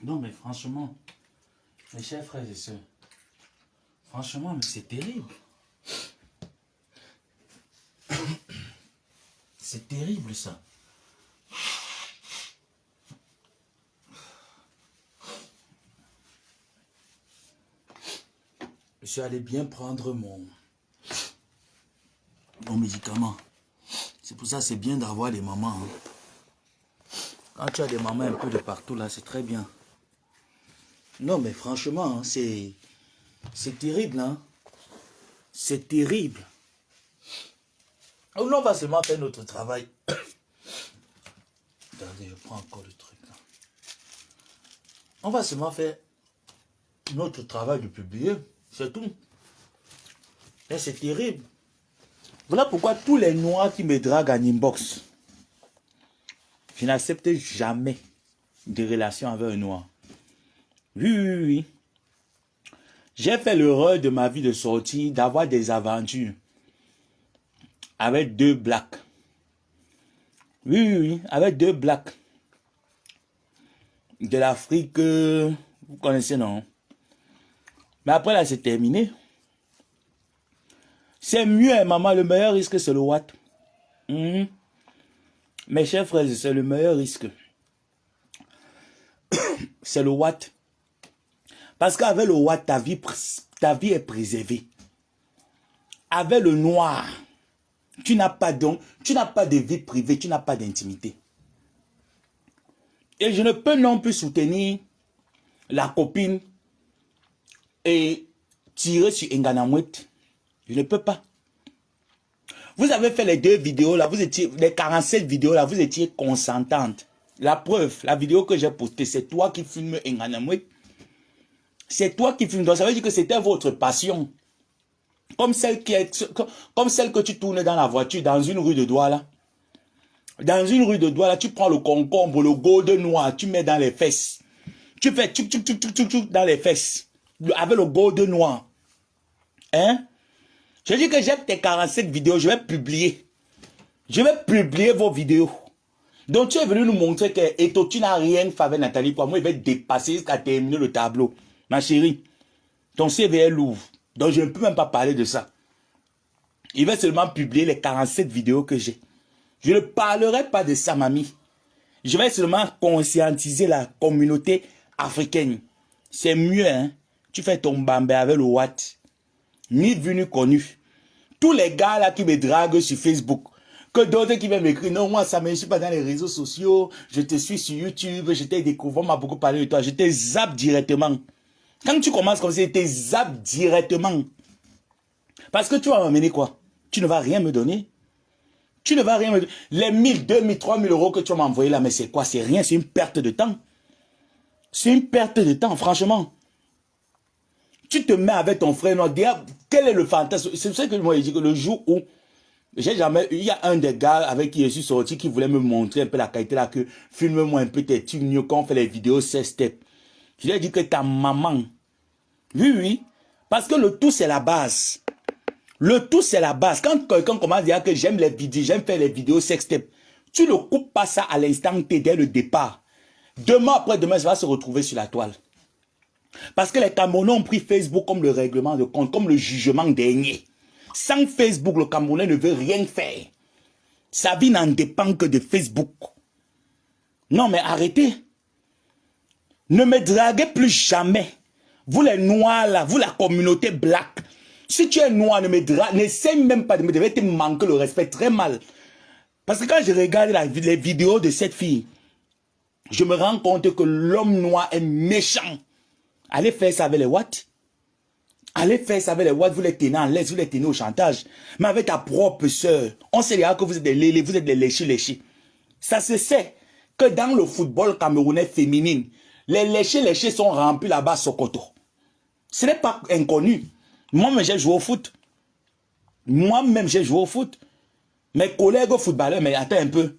Non, mais franchement, mes chers frères et sœurs, franchement, mais c'est terrible. C'est terrible, ça. Je suis allé bien prendre mon médicament. C'est pour ça que c'est bien d'avoir des mamans. Hein. Quand tu as des mamans un peu de partout, là, c'est très bien. Non, mais franchement, hein, c'est terrible. Hein. C'est terrible. On va seulement faire notre travail. Attendez, je prends encore le truc. Là. On va seulement faire notre travail de publier. C'est tout. Et c'est terrible. Voilà pourquoi tous les noirs qui me draguent en inbox, je n'accepte jamais de relation avec un noir. Oui. J'ai fait l'erreur de ma vie de sortir, d'avoir des aventures avec 2 blacks. Oui, avec 2 blacks. De l'Afrique, vous connaissez, non? Mais après, là, c'est terminé. C'est mieux, hein, maman, le meilleur risque, c'est le Watt. Mes chers frères, c'est le meilleur risque. C'est le Watt. Parce qu'avec le Watt, ta vie est préservée. Avec le noir, tu n'as pas de vie privée, tu n'as pas d'intimité. Et je ne peux non plus soutenir la copine et tirer sur Nganamouet. Je ne peux pas. Vous avez fait les 2 vidéos là, les 47 vidéos là, vous étiez consentante. La preuve, la vidéo que j'ai postée, c'est toi qui filmes Nganamouet. C'est toi qui filmes. Donc ça veut dire que c'était votre passion. Comme celle que tu tournes dans la voiture, dans une rue de Douala. Dans une rue de Douala, tu prends le concombre, le golden noir, tu mets dans les fesses. Tu fais tchouk dans les fesses. Avec le golden noir. Hein? Je dis que j'ai tes 47 vidéos, je vais publier. Je vais publier vos vidéos. Donc tu es venu nous montrer que Eto, tu n'as rien fait avec Nathalie. Pour moi, il va dépasser jusqu'à terminer le tableau. Ma chérie, ton CV est lourd. Donc je ne peux même pas parler de ça. Il va seulement publier les 47 vidéos que j'ai. Je ne parlerai pas de ça, mamie. Je vais seulement conscientiser la communauté africaine. C'est mieux, hein. Tu fais ton bambé avec le Watt. Ni vu ni connu. Tous les gars là qui me draguent sur Facebook, que d'autres qui viennent m'écrire, non, moi ça me suis pas dans les réseaux sociaux, je te suis sur YouTube, je t'ai découvert, on m'a beaucoup parlé de toi, je te zappe directement. Quand tu commences comme ça, je te zappe directement. Parce que tu vas m'amener quoi? Tu ne vas rien me donner. Tu ne vas rien me donner. Les 1000, 2000, 3000 euros que tu vas m'envoyer là, mais c'est quoi? C'est rien, c'est une perte de temps. C'est une perte de temps, franchement. Tu te mets avec ton frère noir, quel est le fantasme? C'est pour ça que moi je dis que le jour où il y a un des gars avec qui je suis sorti qui voulait me montrer un peu la qualité là, que filme-moi un peu tes trucs mieux quand on fait les vidéos 16 steps. Je lui ai dit que ta maman, oui, parce que le tout c'est la base. Le tout c'est la base. Quand quelqu'un commence à dire que j'aime les vidéos, j'aime faire les vidéos 16 steps, tu ne coupes pas ça à l'instant T dès le départ. Demain après demain, ça va se retrouver sur la toile. Parce que les Camerounais ont pris Facebook comme le règlement de compte, comme le jugement dernier. Sans Facebook, le Camerounais ne veut rien faire. Sa vie n'en dépend que de Facebook. Non, mais arrêtez. Ne me draguez plus jamais. Vous les noirs là, vous la communauté black. Si tu es noir, n'essaie même pas de me draguer, te manquer le respect très mal. Parce que quand je regarde les vidéos de cette fille, je me rends compte que l'homme noir est méchant. Allez faire ça avec les Watts. Allez faire ça avec les Watts, vous les tenez en laisse, vous les tenez au chantage. Mais avec ta propre soeur, on sait déjà que vous êtes des lélés, vous êtes des léchés. Ça se sait que dans le football camerounais féminin, les léchés sont remplis là-bas à Sokoto. Ce n'est pas inconnu. Moi-même, j'ai joué au foot. Mes collègues footballeurs, mais attends un peu.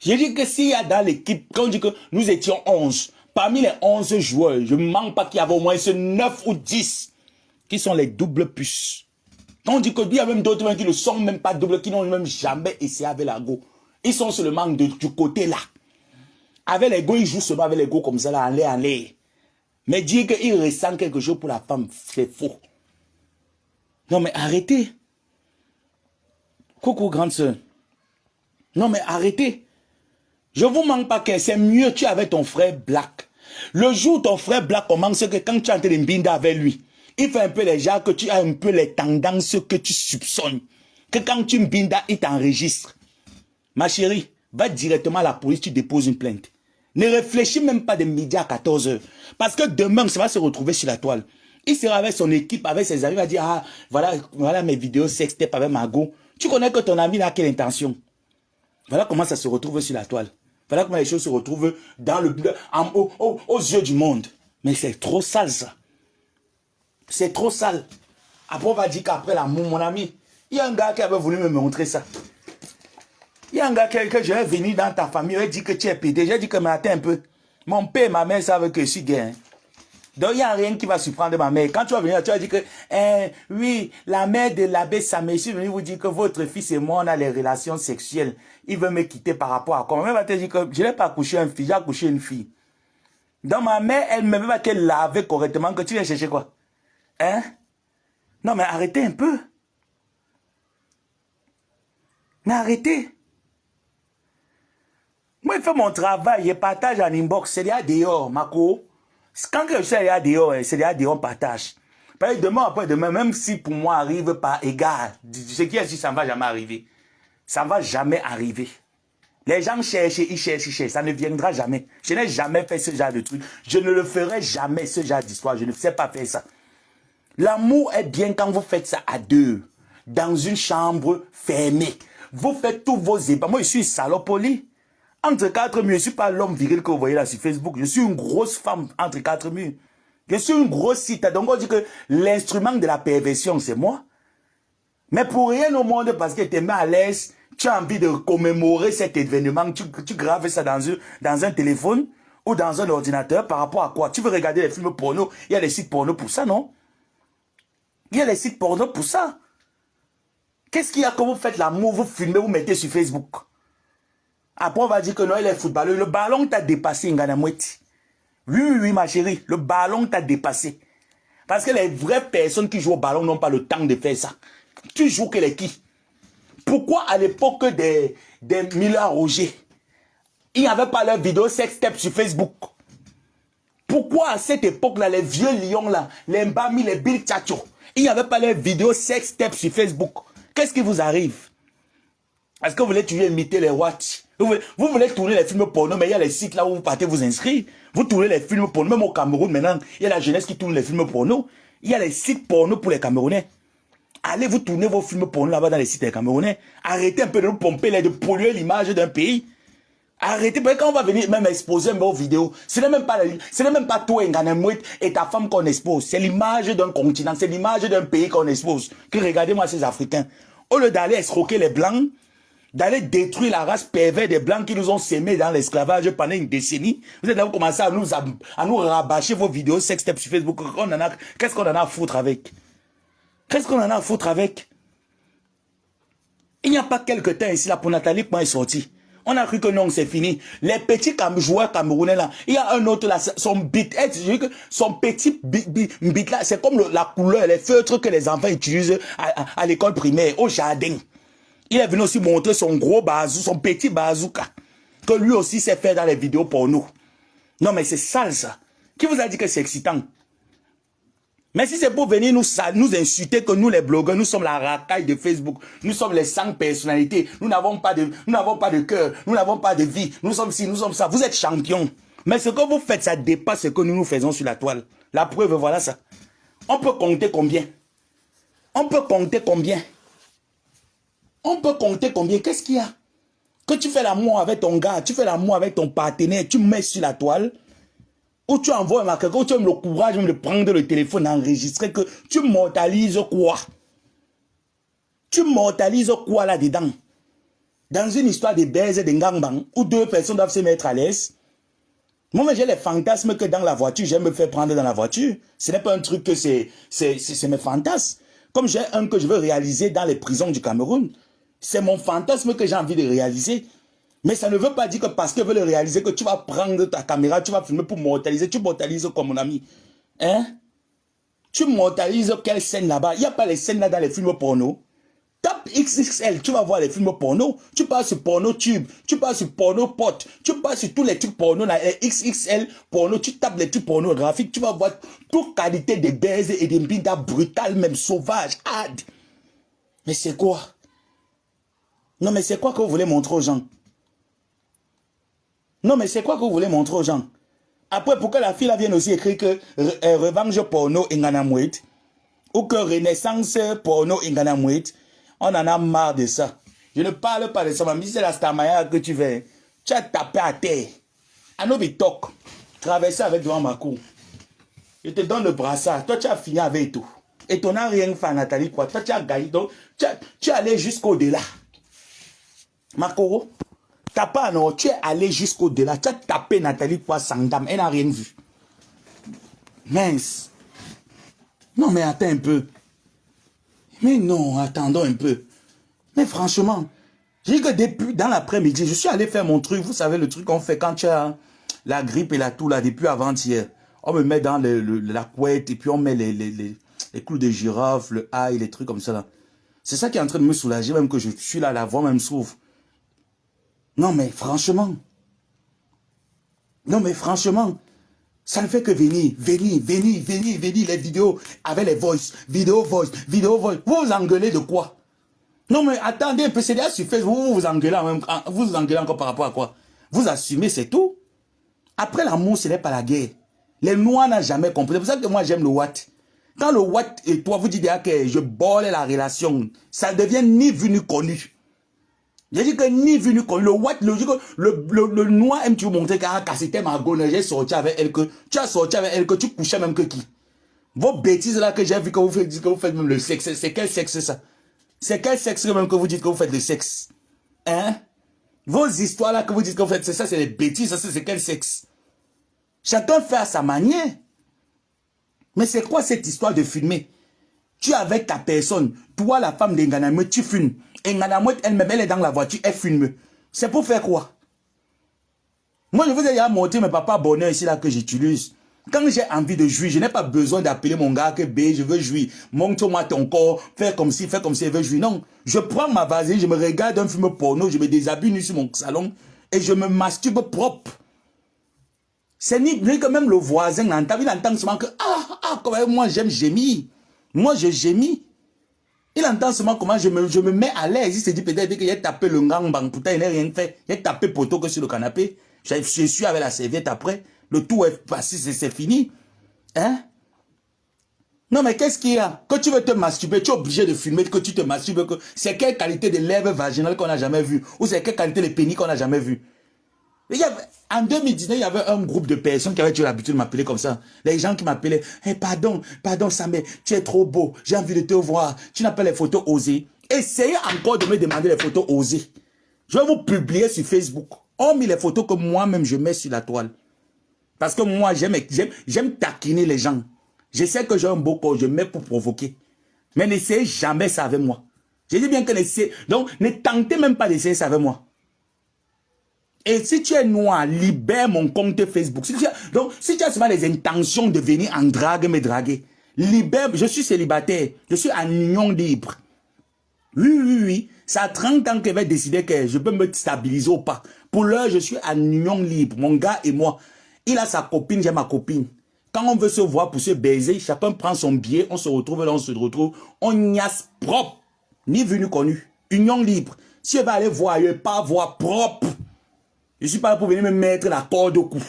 J'ai dit que s'il y a dans l'équipe, quand on dit que nous étions 11, parmi les 11 joueurs, je ne manque pas qu'il y avait au moins 9 ou 10 qui sont les doubles puces. Quand on dit qu'il y a même d'autres qui ne sont même pas doubles, qui n'ont même jamais essayé avec la go. Ils sont seulement du côté là. Avec l'ego, il joue seulement avec l'ego comme ça, là, en l'air. Mais dire qu'il ressent quelque chose pour la femme, c'est faux. Non, mais arrêtez. Coucou, grande soeur. Non, mais arrêtez. Je vous manque pas que c'est mieux tu es avec ton frère Black. Le jour où ton frère Black commence, que quand tu es en train de binder avec lui, il fait un peu les gens que tu as un peu les tendances que tu soupçonnes. Que quand tu bindas, il t'enregistre. Ma chérie, va directement à la police, tu déposes une plainte. Ne réfléchis même pas de midi à 14 h. Parce que demain, ça va se retrouver sur la toile. Il sera avec son équipe, avec ses amis, il va dire, ah, voilà mes vidéos sextape avec Margot. Tu connais que ton ami n'a quelle intention. Voilà comment ça se retrouve sur la toile. Voilà comment les choses se retrouvent dans aux yeux du monde. Mais c'est trop sale, ça. C'est trop sale. Après, on va dire qu'après l'amour, mon ami, il y a un gars qui avait voulu me montrer ça. Il y a un gars que je vais venir dans ta famille, il va dire que tu es pédé. J'ai dit que mais attends un peu. Mon père et ma mère savent que je suis gay. Hein. Donc il n'y a rien qui va surprendre ma mère. Quand tu vas venir, tu vas dire que, oui, la mère de l'abbé Samé, je suis venu vous dire que votre fils et moi, on a les relations sexuelles. Il veut me quitter par rapport à quoi? Ma mère va te dire que je n'ai pas accouché un fils, j'ai accouché une fille. Donc ma mère, elle ne veut pas qu'elle lave correctement, que tu viens chercher quoi? Hein? Non, mais arrêtez un peu. Mais arrêtez. Moi, je fais mon travail, je partage en inbox, c'est là dehors, Marco. Quand je suis là dehors, c'est là dehors, on partage. Parce que demain, après demain, même si pour moi arrive par égal, ce qui est sûr, ça ne va jamais arriver. Ça ne va jamais arriver. Les gens cherchent, ils cherchent, ils cherchent. Ça ne viendra jamais. Je n'ai jamais fait ce genre de truc. Je ne le ferai jamais, ce genre d'histoire. Je ne sais pas faire ça. L'amour est bien quand vous faites ça à deux. Dans une chambre fermée. Vous faites tous vos ébats. Moi, je suis salopoli. Entre quatre murs, je ne suis pas l'homme viril que vous voyez là sur Facebook. Je suis une grosse femme entre quatre murs. Je suis une grosse cita. Donc on dit que l'instrument de la perversion, c'est moi. Mais pour rien au monde, parce que tu es mis à l'aise, tu as envie de commémorer cet événement, tu graves ça dans un téléphone ou dans un ordinateur par rapport à quoi? Tu veux regarder les films porno, il y a des sites porno pour ça, non? Il y a des sites porno pour ça. Qu'est-ce qu'il y a quand vous faites l'amour, vous filmez, vous mettez sur Facebook? Après, on va dire que non, il est footballeur. Le ballon t'a dépassé, Nganamoueti. Oui, ma chérie, le ballon t'a dépassé. Parce que les vraies personnes qui jouent au ballon n'ont pas le temps de faire ça. Tu joues que les qui? Pourquoi à l'époque des Miller Roger, il n'y avait pas leur vidéo sextape sur Facebook? Pourquoi à cette époque-là, les vieux lions là, les Mbami, les Bill Tchacho, il n'y avait pas leur vidéo sextape sur Facebook? Qu'est-ce qui vous arrive? Est-ce que vous voulez toujours imiter les watch? Vous voulez tourner les films porno, mais il y a les sites là où vous partez vous inscrire. Vous tournez les films porno, même au Cameroun maintenant, il y a la jeunesse qui tourne les films porno. Il y a les sites porno pour les Camerounais. Allez vous tourner vos films porno là-bas dans les sites des Camerounais. Arrêtez un peu de nous pomper, de polluer l'image d'un pays. Arrêtez, parce que quand on va venir même exposer vos vidéos, ce n'est même pas toi Nganamouet et ta femme qu'on expose. C'est l'image d'un continent, c'est l'image d'un pays qu'on expose. Que regardez-moi ces Africains. Au lieu d'aller escroquer les Blancs, d'aller détruire la race pervers des Blancs qui nous ont sémés dans l'esclavage pendant une décennie. Vous êtes là, vous commencez à nous rabâcher vos vidéos sextape sur Facebook. Qu'est-ce qu'on en a à foutre avec? Qu'est-ce qu'on en a à foutre avec? Il n'y a pas quelque temps ici, là, pour Nathalie, quand elle est sortie. On a cru que non, c'est fini. Les petits joueurs camerounais, là, il y a un autre, là, son petit bit, là, c'est comme la couleur, les feutres que les enfants utilisent à l'école primaire, au jardin. Il est venu aussi montrer son gros bazou, son petit bazooka, que lui aussi sait faire dans les vidéos pour nous. Non, mais c'est sale, ça. Qui vous a dit que c'est excitant? Mais si c'est pour venir nous insulter que nous, les blogueurs, nous sommes la racaille de Facebook, nous sommes les 5 personnalités, nous n'avons pas de cœur, nous n'avons pas de vie, nous sommes ci, nous sommes ça, vous êtes champions. Mais ce que vous faites, ça dépasse ce que nous faisons sur la toile. La preuve, voilà ça. On peut compter combien? On peut compter combien? On peut compter combien? Qu'est-ce qu'il y a? Que tu fais l'amour avec ton gars, tu fais l'amour avec ton partenaire, tu mets sur la toile, ou tu envoies un quelqu'un, ou tu as le courage même de prendre le téléphone, d'enregistrer, que tu mortalises quoi? Tu mortalises quoi là-dedans? Dans une histoire de baise et de gangbang, où deux personnes doivent se mettre à l'aise. Moi, j'ai les fantasmes que dans la voiture, j'aime me faire prendre dans la voiture. Ce n'est pas un truc que c'est mes fantasmes. Comme j'ai un que je veux réaliser dans les prisons du Cameroun. C'est mon fantasme que j'ai envie de réaliser. Mais ça ne veut pas dire que parce qu'elle veut le réaliser, que tu vas prendre ta caméra, tu vas filmer pour mortaliser. Tu mortalises quoi, mon ami? Hein? Tu mortalises quelle scène là-bas? Il n'y a pas les scènes là dans les films porno. Tape XXL, tu vas voir les films porno. Tu passes sur porno tube, tu passes sur porno pote, tu passes sur tous les trucs porno, là, les XXL porno, tu tapes les trucs pornographiques, tu vas voir toute qualité de baise et de mbinda brutale, même sauvage, hard. Mais c'est quoi? Non, mais c'est quoi que vous voulez montrer aux gens? Non, mais c'est quoi que vous voulez montrer aux gens? Après, pourquoi la fille là vienne aussi écrire que revanche porno Nganamouet ou que renaissance porno Nganamouet, on en a marre de ça. Je ne parle pas de ça, mais c'est la Starmaya que tu veux. Tu as tapé à terre. Anobi Tok, traverser avec devant ma cour. Je te donne le brassard. Toi, tu as fini avec tout. Et tu n'as rien fait, Nathalie, quoi. Toi, tu as gagné. Donc, tu es allé jusqu'au-delà. Makoro, t'as pas, non, tu es allé jusqu'au-delà. Tu as tapé Nathalie quoi sans dame. Elle n'a rien vu. Mince. Non, mais attends un peu. Mais non, attendons un peu. Mais franchement, j'ai dit que depuis, dans l'après-midi, je suis allé faire mon truc. Vous savez, le truc qu'on fait quand tu as la grippe et la toux, là, depuis avant-hier. On me met dans la couette et puis on met les clous de girafe, le ail, les trucs comme ça, là. C'est ça qui est en train de me soulager, même que je suis là, la voix même s'ouvre. Non, mais franchement. Non, mais franchement. Ça ne fait que venir, les vidéos avec les voice. Vous vous engueulez de quoi? Non, mais attendez un peu, c'est là sur Facebook, vous vous engueulez encore par rapport à quoi? Vous assumez, c'est tout. Après l'amour, ce n'est pas la guerre. Les Noirs n'ont jamais compris. C'est pour ça que moi, j'aime le Watt. Quand le Watt et toi, vous dites que je bolle la relation, ça devient ni vu ni connu. J'ai dit que ni vu ni connu. Le Watt, le Noir aime tu montrer qu'à c'était ma gonne, j'ai sorti avec elle, que tu as sorti avec elle, que tu couchais même que qui? Vos bêtises là que j'ai vu que vous faites même le sexe, c'est quel sexe ça? C'est quel sexe même que vous dites que vous faites le sexe? Hein? Vos histoires là que vous dites que vous faites, c'est ça, c'est des bêtises, ça c'est quel sexe? Chacun fait à sa manière. Mais c'est quoi cette histoire de filmer? Tu es avec ta personne, toi la femme d'Nganamouet, tu filmes. Nganamouet elle-même, elle est dans la voiture, elle filme. C'est pour faire quoi? Moi je vous ai déjà montré mes papas bonheur ici là que j'utilise. Quand j'ai envie de jouir, je n'ai pas besoin d'appeler mon gars que B, je veux jouir. Montre-moi ton corps, fais comme si, je veux jouir. Non, je prends ma vaseline, je me regarde un film porno, je me déshabille nu sur mon salon et je me masturbe propre. C'est ni que même le voisin l'entend, il entend seulement que comment moi j'aime gémir. Moi je gémis. Il entend seulement comment je me mets à l'aise. Il se dit peut-être qu'il a tapé le ngangbang, pourtant il n'a rien fait. Il a tapé poteau que sur le canapé. Je suis avec la serviette après. Le tout est passé, c'est fini. Hein? Non, mais qu'est-ce qu'il y a? Que tu veux te masturber, tu es obligé de filmer que tu te masturbes. C'est quelle qualité de lèvres vaginales qu'on n'a jamais vu? Ou c'est quelle qualité de pénis qu'on n'a jamais vu? En 2019, il y avait un groupe de personnes qui avaient l'habitude de m'appeler comme ça. Les gens qui m'appelaient, hey, pardon, Samuel, tu es trop beau, j'ai envie de te voir. Tu n'as pas les photos osées. Essayez encore de me demander les photos osées. Je vais vous publier sur Facebook. Hormis les photos que moi-même je mets sur la toile. Parce que moi, j'aime taquiner les gens. Je sais que j'ai un beau corps, je mets pour provoquer. Mais n'essayez jamais ça avec moi. Je dis bien que n'essayez. Donc, ne tentez même pas d'essayer ça avec moi. Et si tu es noir, libère mon compte Facebook. Donc, si tu as seulement les intentions de venir en drague, me draguer, libère, je suis célibataire, je suis en union libre. Oui. Ça a 30 ans qu'elle va décider que je peux me stabiliser ou pas. Pour l'heure, je suis en union libre, mon gars et moi. Il a sa copine, j'ai ma copine. Quand on veut se voir pour se baiser, chacun prend son billet, on se retrouve là, on niasse propre. Ni vu ni connu. Union libre. Si elle va aller voir ailleurs, pas voir propre. Je ne suis pas là pour venir me mettre la corde au cou.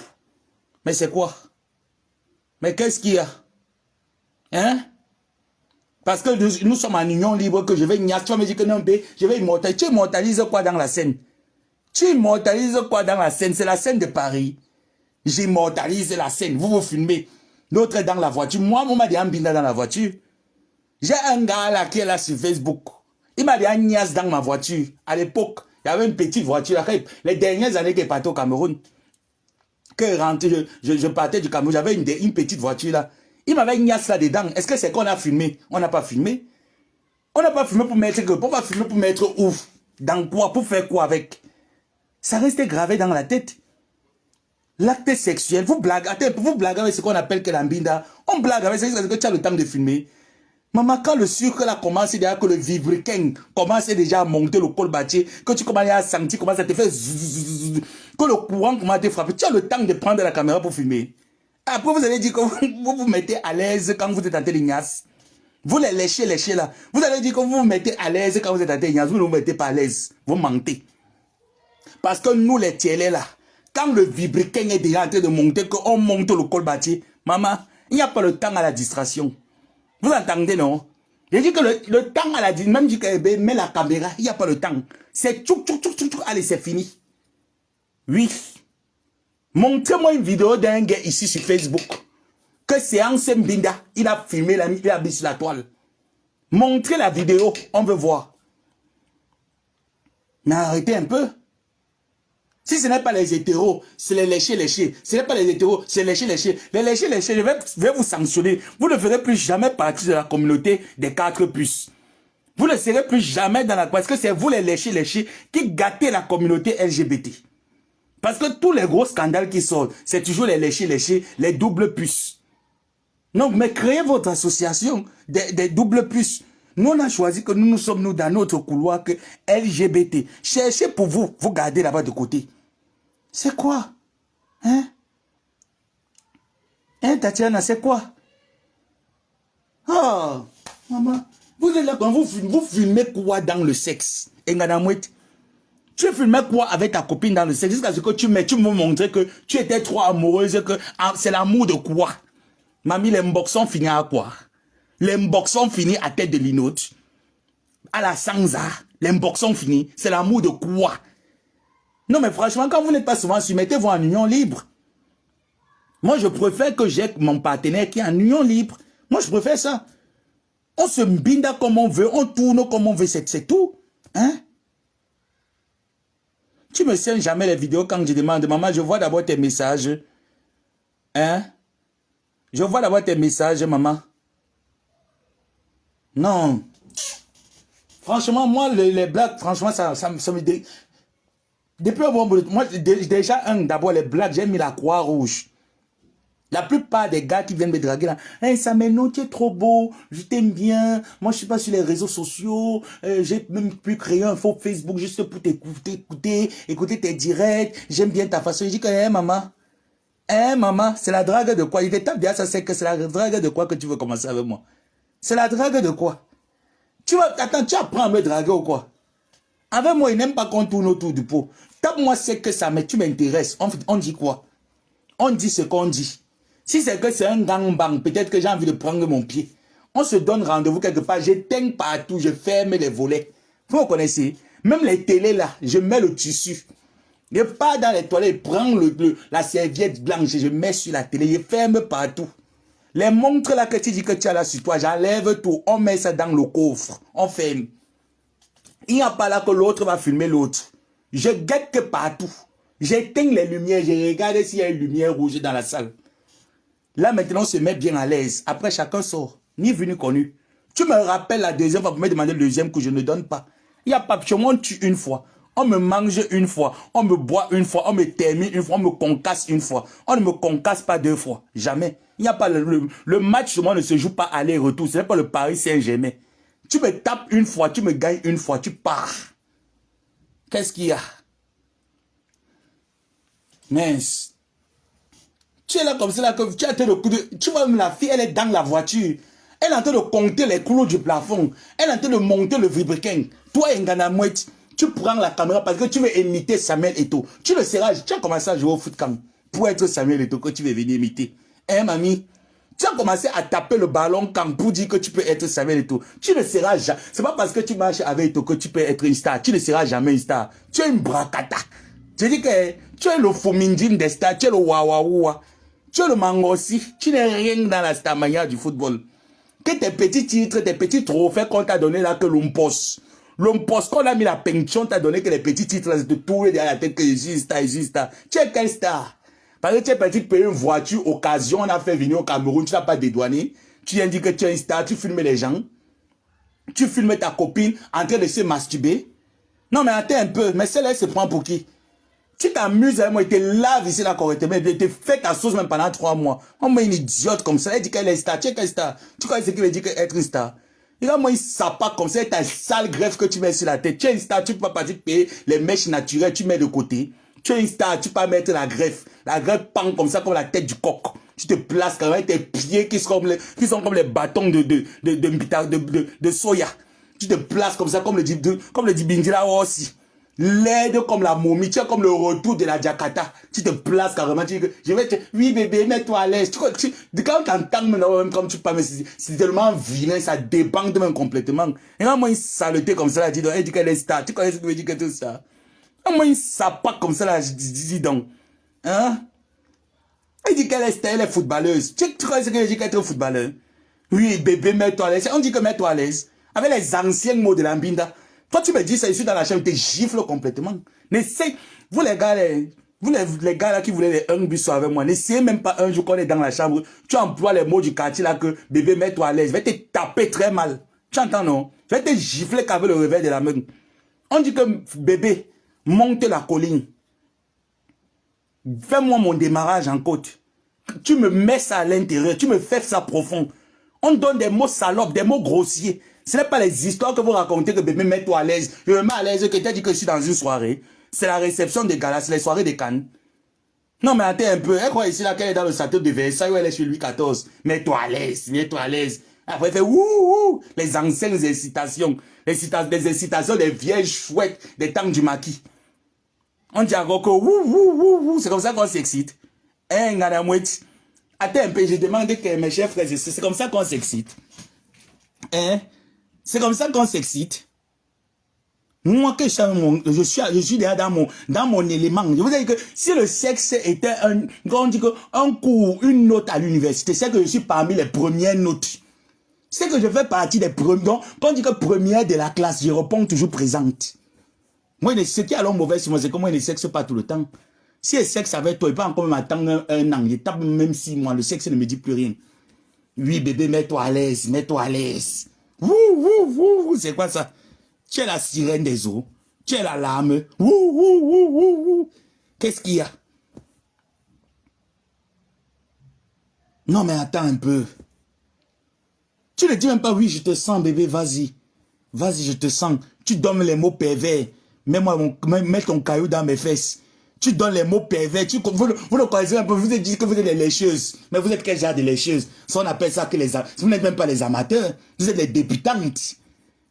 Mais c'est quoi? Mais qu'est-ce qu'il y a? Hein? Parce que nous sommes en union libre, que je vais niasse. Tu vas me dire que non, je vais immortaliser. Tu immortalises quoi dans la scène? Tu immortalises quoi dans la scène? C'est la scène de Paris. J'immortalise la scène. Vous filmez. L'autre est dans la voiture. Moi, on m'a dit un binda dans la voiture. J'ai un gars là qui est là sur Facebook. Il m'a dit un niasse dans ma voiture. À l'époque, il y avait une petite voiture. Les dernières années que je partais au Cameroun, que je partais du Cameroun, j'avais une petite voiture là. Il m'avait niasse là dedans. Est-ce que c'est qu'on a filmé? On n'a pas filmé. On n'a pas filmé pour mettre que. On va filmer pour mettre ouf. Dans quoi? Pour faire quoi avec? Ça reste gravé dans la tête. L'acte sexuel, vous blaguez avec ce qu'on appelle que l'ambinda. On blague avec ce que tu as le temps de filmer. Maman, quand le sucre là commence déjà, que le vibriquin commence déjà à monter le col bâti, que tu commences à sentir, commence à te faire zzzz, que le courant commence à te frapper, tu as le temps de prendre la caméra pour filmer. Après, vous allez dire que vous vous mettez à l'aise quand vous êtes en télignasse. Vous les léchez là. Vous allez dire que vous vous mettez à l'aise quand vous êtes en télignasse. Vous ne vous mettez pas à l'aise. Vous mentez. Parce que nous, les tielés là, quand le vibriquin est déjà en train de monter, qu'on monte le col bâti, maman, il n'y a pas le temps à la distraction. Vous entendez, non? J'ai dit que le temps à la distraction, même dit que met la caméra, il n'y a pas le temps. C'est tchouk, allez, c'est fini. Oui. Montrez-moi une vidéo d'un gars ici sur Facebook. Que c'est Ansem Binda, il a filmé, il a mis sur la toile. Montrez la vidéo, on veut voir. Mais arrêtez un peu. Si ce n'est pas les hétéros, c'est les léchés. Ce n'est pas les hétéros, c'est les léchés. Les léchés, je vais vous sanctionner. Vous ne ferez plus jamais partie de la communauté des 4+. Vous ne serez plus jamais dans la... Parce que c'est vous les léchés qui gâtez la communauté LGBT. Parce que tous les gros scandales qui sortent, c'est toujours les léchés, les double plus. Non, mais créez votre association des double plus. Nous, on a choisi que nous sommes dans notre couloir que LGBT. Cherchez pour vous gardez là-bas de côté. C'est quoi? Hein, Tatiana, c'est quoi? Oh, maman, vous êtes là quand vous filmez quoi dans le sexe? Enganamouette. Tu filmais quoi avec ta copine dans le sexe? Jusqu'à ce que tu me montrais que tu étais trop amoureuse, que c'est l'amour de quoi? Mamie, les mboxons finissent à quoi? Les mboxons finissent à tête de linote. À la sansa, les mboxons finissent. C'est l'amour de quoi? Non, mais franchement, quand vous n'êtes pas souvent sur, mettez-vous en union libre. Moi, je préfère que j'ai mon partenaire qui est en union libre. Moi, je préfère ça. On se binda comme on veut, on tourne comme on veut, c'est tout. Hein? Tu me sens jamais les vidéos quand je demande, maman, je vois d'abord tes messages. Hein? Je vois d'abord tes messages, maman. Non. Franchement, moi, les blagues, franchement, ça me... Depuis un bon bout, moi, déjà, d'abord, les blagues, j'ai mis la croix rouge. La plupart des gars qui viennent me draguer là, hey, Samuel, tu es trop beau, je t'aime bien, moi je suis pas sur les réseaux sociaux, j'ai même pu créer un faux Facebook juste pour écouter tes directs, j'aime bien ta façon. Je dis que, maman, c'est la drague de quoi? Il te tape bien, ça c'est que c'est la drague de quoi que tu veux commencer avec moi? C'est la drague de quoi? Attends, tu apprends à me draguer ou quoi? Avec moi, il n'aime pas qu'on tourne autour du pot. Tape-moi c'est que ça, mais tu m'intéresses. On dit quoi? On dit ce qu'on dit. Si c'est que c'est un gangbang, peut-être que j'ai envie de prendre mon pied. On se donne rendez-vous quelque part. J'éteins partout, je ferme les volets. Vous me connaissez? Même les télés là, je mets le tissu. Je pars dans les toilettes, je prends la serviette blanche, je mets sur la télé, je ferme partout. Les montres là que tu dis que tu as là sur toi, j'enlève tout. On met ça dans le coffre. On ferme. Il n'y a pas là que l'autre va filmer l'autre. Je guette que partout. J'éteins les lumières, je regarde s'il y a une lumière rouge dans la salle. Là, maintenant, on se met bien à l'aise. Après, chacun sort. Ni vu ni connu. Tu me rappelles la deuxième fois pour me demander le deuxième que je ne donne pas. Il n'y a pas, on me tue une fois. On me mange une fois. On me boit une fois. On me termine une fois. On me concasse une fois. On ne me concasse pas 2 fois. Jamais. Il n'y a pas le match, sur moi, ne se joue pas aller-retour. Ce n'est pas le Paris Saint-Germain. Tu me tapes une fois, tu me gagnes une fois, tu pars. Qu'est-ce qu'il y a? Mince. Tu es là comme ça, là, comme tu as le coup de... Tu vois, la fille, elle est dans la voiture. Elle est en train de compter les clous du plafond. Elle est en train de monter le vibriquin. Toi, Nganamouette, tu prends la caméra parce que tu veux imiter Samuel Eto'o. Tu le seras, tu as commencé à jouer au foot quand pour être Samuel Eto'o que tu veux venir imiter. Hein, mamie? Tu as commencé à taper le ballon quand pour dire que tu peux être Samuel Eto'o. Tu ne seras jamais... C'est pas parce que tu marches avec Eto'o que tu peux être une star. Tu ne seras jamais une star. Tu es une bracata. Je dis que tu es le Fumindine des stars. Tu es le Wawawa. Tu es le Mangossi. Tu n'es rien dans la starmania du football. Que tes petits titres, tes petits trophées qu'on t'a donné là que l'Ompos. L'Ompos qu'on a mis la pension t'a donné que les petits titres là, de tout derrière la tête que je suis une star, je suis une star. Tu es quelle star? Parce que tu es parti payer une voiture, occasion, on a fait venir au Cameroun, tu n'as pas dédouané. Tu viens dire que tu es une star, tu filmes les gens. Tu filmes ta copine en train de se masturber. Non mais attends un peu, mais celle-là se prend pour qui? Tu t'amuses avec moi, il te lave ici là correctement, il te fait ta sauce même pendant 3 mois. Moi, une idiote comme ça, elle dit qu'elle est star. Tu sais qu'elle est star. Tu crois ce qu'il veut dire qu'être une star? Et là, moi, il s'appâte comme ça, ta sale greffe que tu mets sur la tête. Tu es une star, tu peux pas partir payer les mèches naturelles, tu mets de côté. Tu es une star, tu peux pas mettre la greffe. La greffe pend comme ça, comme la tête du coq. Tu te places quand même tes pieds qui sont comme les bâtons de soya. Tu te places comme ça, comme le dit Bindila aussi. Laide comme la momie, tu es comme le retour de la Jakarta. Tu te places carrément, tu dis que je vais te... Oui bébé, mets-toi à l'aise. Quand tu entends même comme tu parles, c'est tellement vilain, ça débande même complètement. Et là, moi, une saleté comme ça, là, dis donc, elle dit qu'elle est star. Tu connais ce que veut dire que tout ça? Et moi, une sapate comme ça, là, dis donc. Hein? Elle dit qu'elle est star, elle est footballeuse. Tu connais ce que veut dire qu'elle est footballeuse? Oui bébé, mets-toi à l'aise. On dit que mets-toi à l'aise. Avec les anciens mots de l'ambinda. Toi, tu me dis ça, je suis dans la chambre, tu te gifles complètement. N'essayez, vous les gars, les gars là qui voulaient les 1 bus avec moi, n'essayez même pas un jour qu'on est dans la chambre, tu emploies les mots du quartier là que bébé, mets-toi à l'aise. Je vais te taper très mal. Tu entends, non? Je vais te gifler qu'avec le réveil de la main. On dit que bébé, monte la colline. Fais-moi mon démarrage en côte. Tu me mets ça à l'intérieur, tu me fais ça profond. On donne des mots salopes, des mots grossiers. Ce n'est pas les histoires que vous racontez que bébé, mets-toi à l'aise. Je me mets à l'aise que tu as dit que je suis dans une soirée. C'est la réception des galas, c'est les soirées de Cannes. Non, mais attends un peu. Elle croit ici là qu'elle est dans le château de Versailles où elle est chez Louis XIV. Mets-toi à l'aise, mets-toi à l'aise. Après, elle fait wouhou, les anciennes incitations. Les incitations des vieilles chouettes des temps du maquis. On dit encore que wouhou, c'est comme ça qu'on s'excite. Hein, Nganamouet. Attends un peu, je demande que mes chers frères, c'est comme ça qu'on s'excite. Hein? C'est comme ça qu'on s'excite. Moi, que je suis déjà dans mon élément. Je vous ai dit que si le sexe était on dit que un cours, une note à l'université, c'est que je suis parmi les premières notes. C'est que je fais partie des premiers. Donc, quand on dit que première de la classe, je réponds toujours présente. Moi, ce qui est alors mauvais sur moi, c'est que moi, le sexe pas tout le temps. Si le sexe avec toi, il peut encore m'attendre un an. Je tape même 6 mois, le sexe ne me dit plus rien. Oui, bébé, mets-toi à l'aise, mets-toi à l'aise. Wouh, c'est quoi ça? Tu es la sirène des eaux. Tu es la lame. Wouh. Qu'est-ce qu'il y a? Non, mais attends un peu. Tu ne dis même pas, oui, je te sens, bébé, vas-y. Vas-y, je te sens. Tu donnes les mots pervers. Mets ton caillou dans mes fesses. Tu donnes les mots pervers. Vous le connaissez un peu. Vous avez dit que vous êtes des lécheuses. Mais vous êtes quel genre de lécheuses? Ça, on appelle ça que vous n'êtes même pas les amateurs. Vous êtes des débutantes.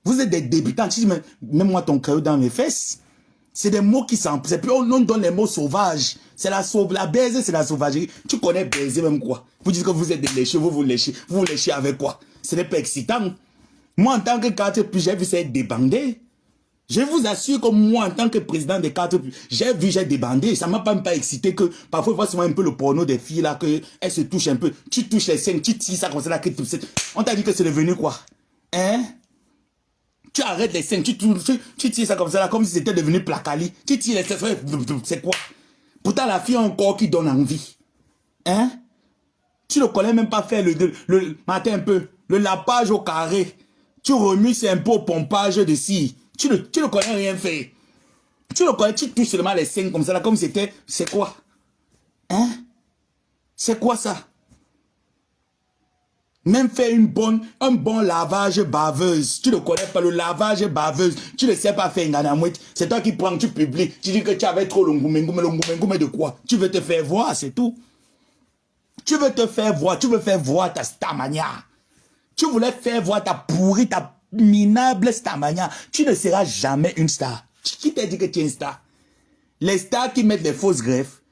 Vous êtes des débutantes. Tu dis, mets-moi ton caillou dans mes fesses. C'est des mots qui sont... C'est plus, on donne les mots sauvages. C'est la baiser, c'est la sauvagerie. Tu connais baiser même quoi? Vous dites que vous êtes des lécheux, vous léchez avec quoi? Ce n'est pas excitant. Moi, en tant que carte plus, j'ai vu ça être débandé. Je vous assure que moi, en tant que président des cartes, j'ai débandé. Ça ne m'a pas excité que parfois, il faut un peu le porno des filles là, qu'elles se touchent un peu. Tu touches les seins, tu tires ça comme ça là. On t'a dit que c'est devenu quoi? Hein? Tu arrêtes les seins, tu tires ça comme ça là, comme si c'était devenu placali. Tu tires les seins, c'est quoi? Pourtant, la fille a un corps qui donne envie. Hein? Tu ne connais même pas faire attends un peu, le lapage au carré. Tu remues, c'est un peu au pompage de scie. Tu ne connais rien faire. Tu touches seulement les seins comme ça, là, comme c'était, c'est quoi? Hein? C'est quoi ça? Même faire un bon lavage baveuse. Tu ne connais pas le lavage baveuse. Tu ne sais pas faire Nganamouet. C'est toi qui prends, tu publies. Tu dis que tu avais trop mais de quoi? Tu veux te faire voir, c'est tout. Tu veux te faire voir, tu veux faire voir ta starmania. Tu voulais faire voir ta pourrie, ta minable starmania. Tu ne seras jamais une star. Qui t'a dit que tu es une star? Les stars qui mettent les fausses greffes.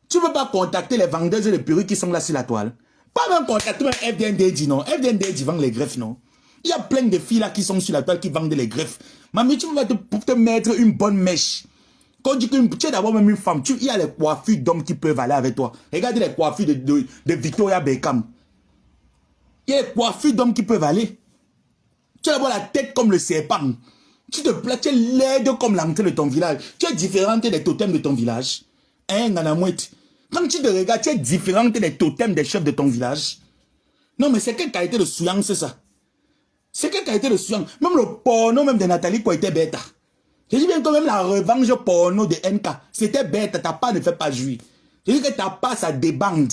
Tu ne veux pas contacter les vendeuses de perruques qui sont là sur la toile. Pas même contacter même FDND dit non. FDND dit vend les greffes, non. Il y a plein de filles là qui sont sur la toile qui vendent les greffes. Mamie, tu vas te mettre une bonne mèche. Quand tu dis que tu es d'abord même une femme, il y a les coiffures d'hommes qui peuvent aller avec toi. Regardez les coiffures de Victoria Beckham. Il y a les coiffures d'hommes qui peuvent aller. Tu as d'abord la tête comme le serpent. Tu te plais, tu es laide comme l'entrée de ton village. Tu es différente des totems de ton village. Hein, Nganamouet? Quand tu te regardes, tu es différente des totems des chefs de ton village. Non, mais c'est quelle qualité de souillance, ça? C'est quelle qualité de souillance? Même le porno même de Nathalie Koité Beta. Je dis bien quand même la revanche porno de NK, c'était bête, ta part ne fait pas jouir. Je dis que ta part, ça débande.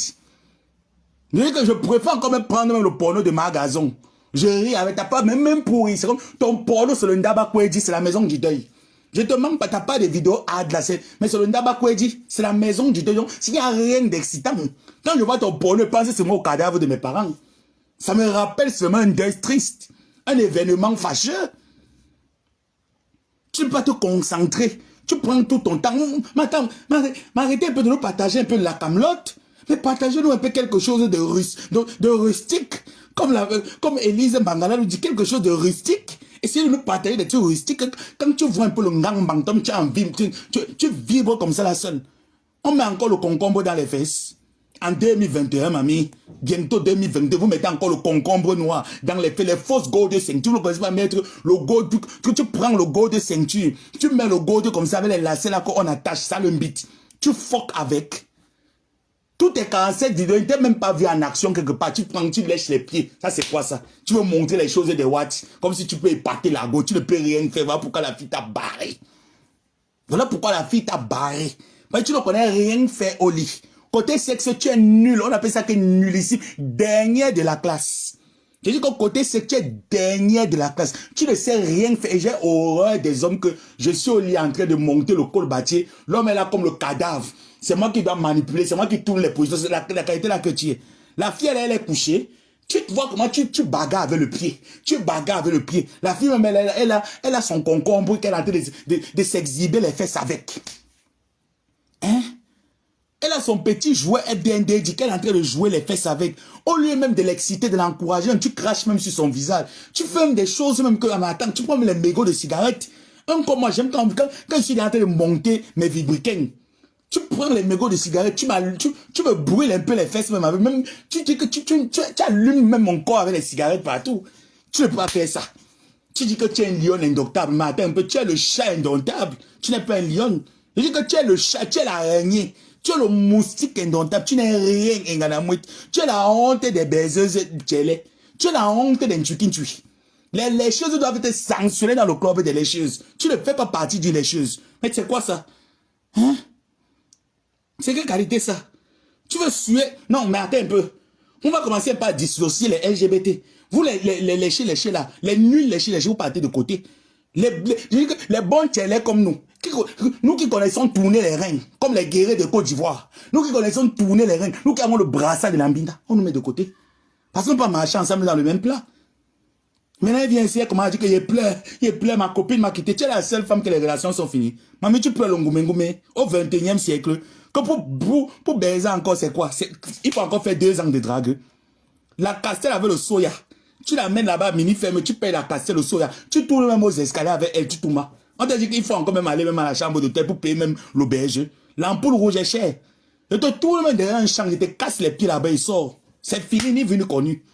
Je dis que je préfère quand même prendre même le porno de Magazon. Je ris avec ta part, même pourri. C'est comme ton porno, c'est le Ndaba Kouedji, c'est la maison du deuil. Je te demande pas, t'as pas de vidéos ad là, mais c'est le Ndaba Kouedji, c'est la maison du deuil. Donc, s'il n'y a rien d'excitant, quand je vois ton porno, je pense que c'est moi au cadavre de mes parents. Ça me rappelle seulement un deuil triste, un événement fâcheux. Tu ne peux pas te concentrer. Tu prends tout ton temps. M'arrêtez un peu de nous partager un peu de la camelote. Mais partagez-nous un peu quelque chose de rustique. Comme Élise Bangala nous dit, quelque chose de rustique. Essayez de nous partager des trucs rustiques. Quand tu vois un peu le ngang tu as envie, tu vibres comme ça la seule. On met encore le concombre dans les fesses. En 2021, mamie, bientôt 2022, vous mettez encore le concombre noir dans les faits, les fausses gold de ceinture. Vous ne pouvez pas mettre le gold, tu prends le gold de ceinture, tu mets le gold comme ça avec les lacets là qu'on attache, ça le bit. Tu fuck avec. Tout est 47 vidéos, il t'a même pas vu en action quelque part. Tu prends, tu lèches les pieds. Ça, c'est quoi ça? Tu veux montrer les choses des watts, comme si tu peux épater la go. Tu ne peux rien faire. Voilà pourquoi la fille t'a barré. Voilà pourquoi la fille t'a barré. Mais tu ne connais rien faire au lit. Côté sexe, tu es nul. On appelle ça que nul ici. Dernier de la classe. Je dis qu'au côté sexe, tu es dernier de la classe. Tu ne sais rien faire. Et j'ai horreur des hommes que je suis au lit en train de monter le col bâtier. L'homme est là comme le cadavre. C'est moi qui dois manipuler. C'est moi qui tourne les positions. C'est la qualité là que tu es. La fille, elle est couchée. Tu vois comment tu bagarres avec le pied. Tu bagarres avec le pied. La fille, même, elle a son concombre qu'elle est en train de s'exhiber les fesses avec. Hein? Elle a son petit jouet FDND qu'elle est en train de jouer les fesses avec. Au lieu même de l'exciter, de l'encourager, tu craches même sur son visage. Tu fais même des choses même que, attends, tu prends même les mégots de cigarettes. Comme moi, j'aime quand je suis en train de monter mes vibriquins. Tu prends les mégots de cigarettes, tu me brûles un peu les fesses même avec, même, tu dis que tu allumes même mon corps avec les cigarettes partout. Tu ne peux pas faire ça. Tu dis que tu es un lion indomptable, mais attends un peu, tu es le chat indomptable. Tu n'es pas un lion. Je dis que tu es le chat, tu es l'araignée. Tu es le moustique indomptable, tu n'es rien, Nganamouit. Tu es la honte des baiseuses tchélé. Tu es la honte des tchukin-tchui. Les lécheuses doivent être sanctionnées dans le club des lécheuses. Tu ne fais pas partie d'une lécheuse. Mais c'est quoi ça? Hein? C'est quelle qualité ça? Tu veux suer? Non, mais attends un peu. On va commencer par dissocier les LGBT. Vous les léchés là, les nuls léchés, vous partez de côté. Les bons tchélés comme nous. Nous qui connaissons tourner les reins, comme les guerriers de Côte d'Ivoire. Nous qui connaissons tourner les reins, nous qui avons le brassard de l'ambinda, on nous met de côté. Parce qu'on ne peut pas marcher ensemble dans le même plat. Maintenant, il vient ici, comment dire qu'il pleure, ma copine m'a quitté. Tu es la seule femme que les relations sont finies. Mamie, tu pleures le ngoumé au 21e siècle. Que pour baiser encore, c'est quoi? Il faut encore faire 2 ans de drague. La castelle avec le soya. Tu l'amènes là-bas, mini ferme, tu payes la castelle, le soya. Tu tournes même aux escaliers avec elle, tu tournes. On t'a dit qu'il faut encore même aller même à la chambre d'hôtel pour payer même l'auberge. L'ampoule rouge est chère. Je te tourne même derrière un champ, je te casse les pieds là-bas, il sort. C'est fini, ni venu connu.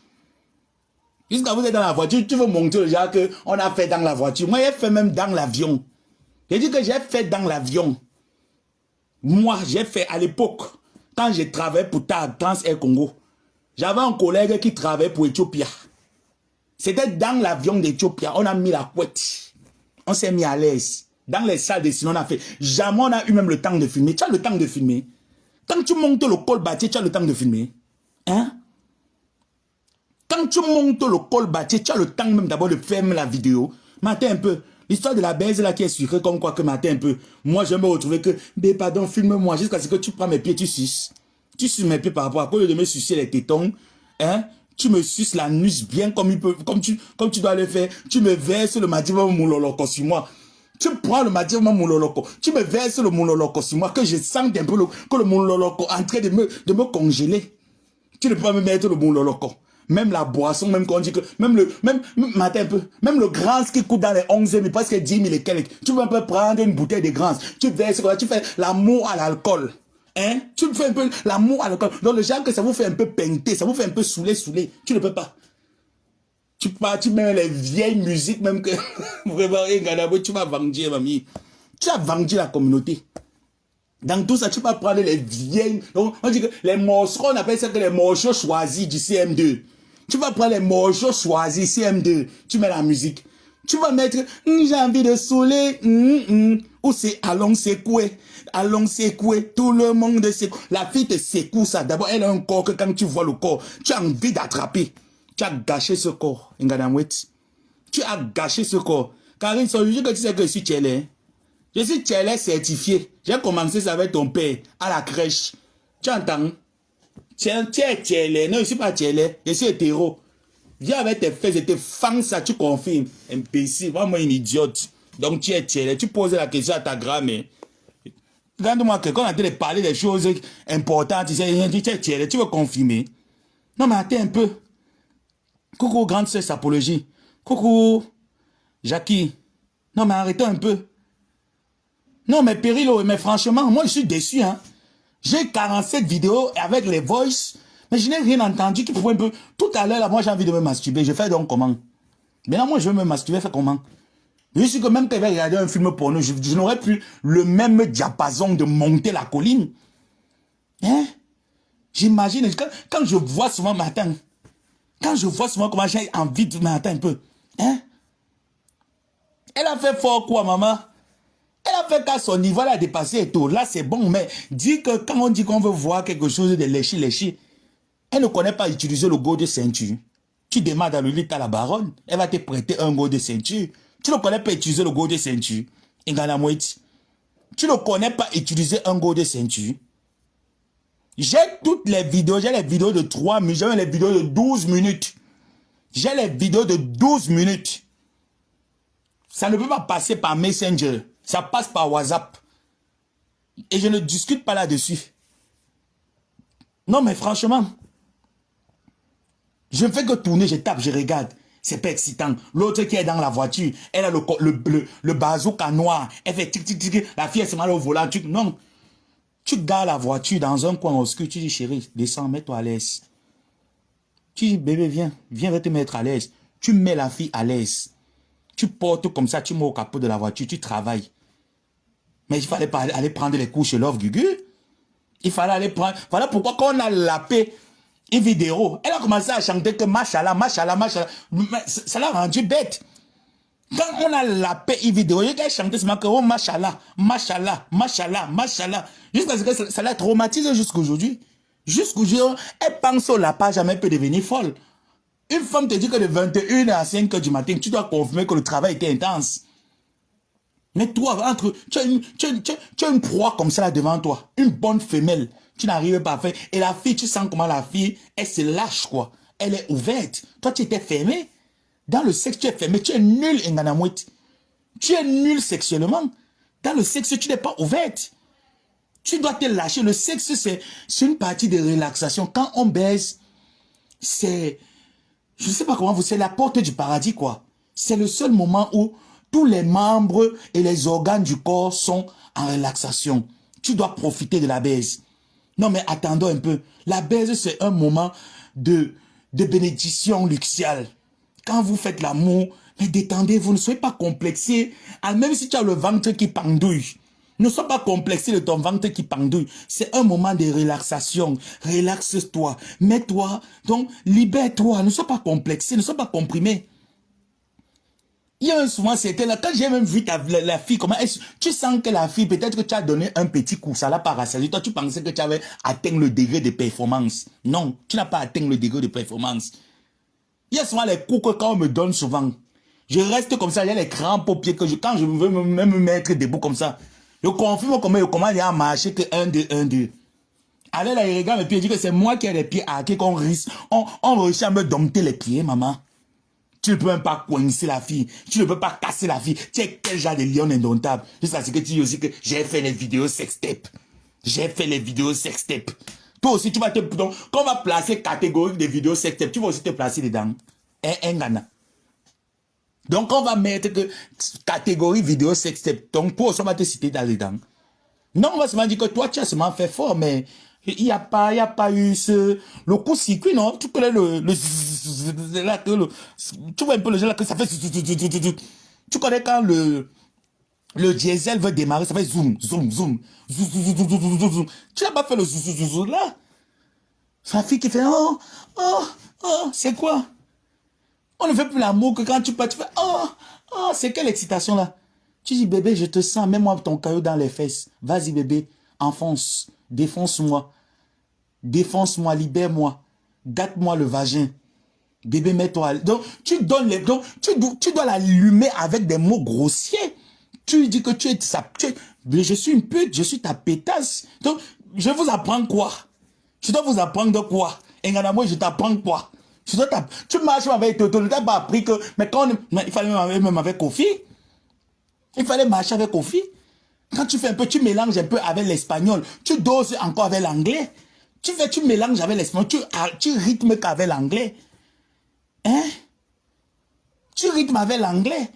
Jusqu'à vous êtes dans la voiture, tu veux monter le genre qu'on a fait dans la voiture. Moi, j'ai fait même dans l'avion. J'ai dit que j'ai fait dans l'avion. Moi, j'ai fait à l'époque, quand j'ai travaillé pour Trans Air Congo, j'avais un collègue qui travaillait pour Ethiopia. C'était dans l'avion d'Ethiopia, on a mis la couette. On s'est mis à l'aise. Dans les salles de cinéma, on a fait. Jamais on a eu même le temps de filmer. Tu as le temps de filmer. Quand tu montes le col bâti, tu as le temps de filmer. Hein? Quand tu montes le col bâti, tu as le temps même d'abord de faire la vidéo. Matin un peu. L'histoire de la baise là qui est sucrée comme quoi que matin un peu. Moi, je me retrouver que, mais pardon, filme-moi jusqu'à ce que tu prends mes pieds, tu suces. Tu suces mes pieds par rapport à quoi, au lieu de me sucer les tétons. Hein? Tu me suces la nuque bien comme tu dois le faire. Tu me verses le maximum mouloloko sur moi. Tu prends le maximum mouloloko. Tu me verses le mouloloko sur moi. Que je sente un peu que le mouloloko est en train de me congeler. Tu ne peux pas me mettre le mouloloko. Même la boisson, même quand on dit que, matin un peu, même le Grans qui coûte dans les 11 000, presque 10 000 et quelques. Tu peux un peu prendre une bouteille de Grans. Tu verses, tu fais l'amour à l'alcool. Hein? Tu fais un peu l'amour à l'alcool. Donc le genre que ça vous fait un peu peinter, ça vous fait un peu saouler. Tu ne peux pas. Tu mets les vieilles musiques même que, vraiment, tu vas vendre, mamie. Tu vas vendre la communauté. Dans tout ça, tu vas prendre les vieilles, donc on dit que les morceaux, on appelle ça que les morceaux choisis du CM2. Tu vas prendre les morceaux choisis CM2, tu mets la musique. Tu vas mettre, j'ai envie de saouler, ou c'est allons secouer, tout le monde secoue. La fille te secoue ça. D'abord, elle a un corps que quand tu vois le corps, tu as envie d'attraper. Tu as gâché ce corps, Nganamwet. Tu as gâché ce corps. Karine, je dis que tu sais que je suis tchélé. Je suis tchélé certifié. J'ai commencé ça avec ton père à la crèche. Tu entends? Tu es tchélé. Non, je ne suis pas tchélé. Je suis hétéro. Viens avec tes fesses et tes fangs, ça, tu confirmes. Imbécile, vraiment une idiote. Donc tu es tchélé. Tu poses la question à ta grand-mère. Regarde-moi, quelqu'un a de parler des choses importantes. Tu es tchélé, tu veux confirmer? Non, mais attends un peu. Coucou, grande sœur Sapologie. Coucou, Jackie. Non, mais arrêtez un peu. Non, mais Périlo, mais franchement, moi, je suis déçu, hein. J'ai 47 vidéos avec les voices, mais je n'ai rien entendu qui pouvait un peu... Tout à l'heure, là, moi, j'ai envie de me masturber. Je fais donc comment? Maintenant, moi, je veux me masturber, faire comment? Je suis que même quand je vais regarder un film porno, je n'aurais plus le même diapason de monter la colline. Hein? J'imagine, quand je vois souvent matin, quand je vois souvent comment j'ai envie de m'attendre un peu. Hein? Elle a fait fort quoi, maman? Elle a fait qu'à son niveau, elle a dépassé et tout. Là, c'est bon, mais dis que quand on dit qu'on veut voir quelque chose de léchi, elle ne connaît pas utiliser le go de ceinture. Tu demandes à le lit à la baronne, elle va te prêter un go de ceinture. Tu ne connais pas utiliser le go de ceinture. Tu ne connais pas utiliser un go de ceinture. J'ai toutes les vidéos, j'ai les vidéos de 3 minutes, j'ai les vidéos de 12 minutes. J'ai les vidéos de 12 minutes. Ça ne peut pas passer par Messenger. Ça passe par WhatsApp. Et je ne discute pas là-dessus. Non, mais franchement, je ne fais que tourner, je tape, je regarde. C'est pas excitant. L'autre qui est dans la voiture, elle a le bazooka noir. Elle fait tic, tic, tic. La fille, elle se met au volant. Non. Tu gares la voiture dans un coin obscur. Tu dis, chérie, descends, mets-toi à l'aise. Tu dis, bébé, viens, va te mettre à l'aise. Tu mets la fille à l'aise. Tu portes comme ça, tu mets au capot de la voiture, tu travailles. Mais il fallait pas aller prendre les couches chez Love Gugu. Il fallait aller prendre... Voilà pourquoi quand on a lapé une vidéo, elle a commencé à chanter que machallah, machallah, machallah. Ça l'a rendu bête. Quand on a lapé une vidéo, elle chantait seulement que oh machallah, machallah, machallah, machallah. Jusqu'à ce que ça l'a traumatisé jusqu'aujourd'hui. Jusqu'aujourd'hui, elle pense au lapage, jamais peut devenir folle. Une femme te dit que de 21h à 5h du matin, tu dois confirmer que le travail était intense. Mais toi, tu as une proie comme ça là devant toi. Une bonne femelle. Tu n'arrives pas à faire. Et la fille, tu sens comment la fille, elle se lâche quoi. Elle est ouverte. Toi, tu étais fermé. Dans le sexe, tu es fermé. Tu es nul, Nganamwet. Tu es nul sexuellement. Dans le sexe, tu n'es pas ouverte. Tu dois te lâcher. Le sexe, c'est une partie de relaxation. Quand on baise, c'est... Je ne sais pas comment vous... C'est la porte du paradis, quoi. C'est le seul moment où tous les membres et les organes du corps sont en relaxation. Tu dois profiter de la baise. Non, mais attendons un peu. La baise, c'est un moment de bénédiction luxiale. Quand vous faites l'amour, mais détendez-vous, ne soyez pas complexés. Même si tu as le ventre qui pendouille, ne sois pas complexé de ton ventre qui pendouille. C'est un moment de relaxation. Relaxe-toi. Mets-toi. Donc, libère-toi. Ne sois pas complexé. Ne sois pas comprimé. Il y a souvent, c'était là. Quand j'ai même vu la fille, comment tu sens que la fille, peut-être que tu as donné un petit coup, ça l'a pas rassasié. Toi, tu pensais que tu avais atteint le degré de performance. Non, tu n'as pas atteint le degré de performance. Il y a souvent les coups que quand on me donne souvent, je reste comme ça, il y a les crampes aux pieds que quand je veux même me mettre debout comme ça. Je confirme comment il y a marché que 1, 2, 1, 2. Allez là, il regarde mes pieds, il dit que c'est moi qui ai les pieds hackés, qu'on risque. On réussit à me dompter les pieds, maman. Tu ne peux même pas coincer la fille. Tu ne peux pas casser la fille. Tu es quel genre de lion indomptable. Jusqu'à ce que tu dis aussi que j'ai fait les vidéos sextape. J'ai fait les vidéos sextape. Toi aussi, tu vas te... Donc, quand on va placer catégorie des vidéos sextape, tu vas aussi te placer dedans. Ngana. Donc, on va mettre que catégorie vidéo sextape. Donc, pour ça, on va te citer dedans. Non, on va seulement dire que toi, tu as seulement fait fort, mais il n'y a pas eu le coup circuit, non? Tu connais tu vois un peu le jeu là que ça fait tu connais quand le diesel veut démarrer, ça fait zoom, zoom, zoom, zoom, zoom, zoom, zoom, zoom, zoom. Tu n'as pas fait le zoom, zoom, zoom, zoom là? C'est la fille qui fait c'est quoi? On ne fait plus l'amour que quand tu peux, tu fais Oh, c'est quelle excitation là? Tu dis, bébé, je te sens, mets-moi ton caillou dans les fesses. Vas-y, bébé, enfonce, défonce-moi. Défonce-moi, libère-moi. Gâte-moi le vagin. Bébé, mets-toi. Donc, tu donnes les... Donc, tu dois l'allumer avec des mots grossiers. Tu dis que tu es sa... je suis une pute, je suis ta pétasse. Donc, je vous apprends quoi? Je dois vous apprendre quoi? Moi, je t'apprends quoi? Tu marches avec Toto, tu n'as pas appris que... Mais quand il fallait même avec Kofi. Il fallait marcher avec Kofi. Quand tu fais un peu, tu mélanges un peu avec l'espagnol. Tu doses encore avec l'anglais. Tu mélanges avec l'espagnol. Tu rythmes qu'avec l'anglais. Hein? Tu rythmes avec l'anglais.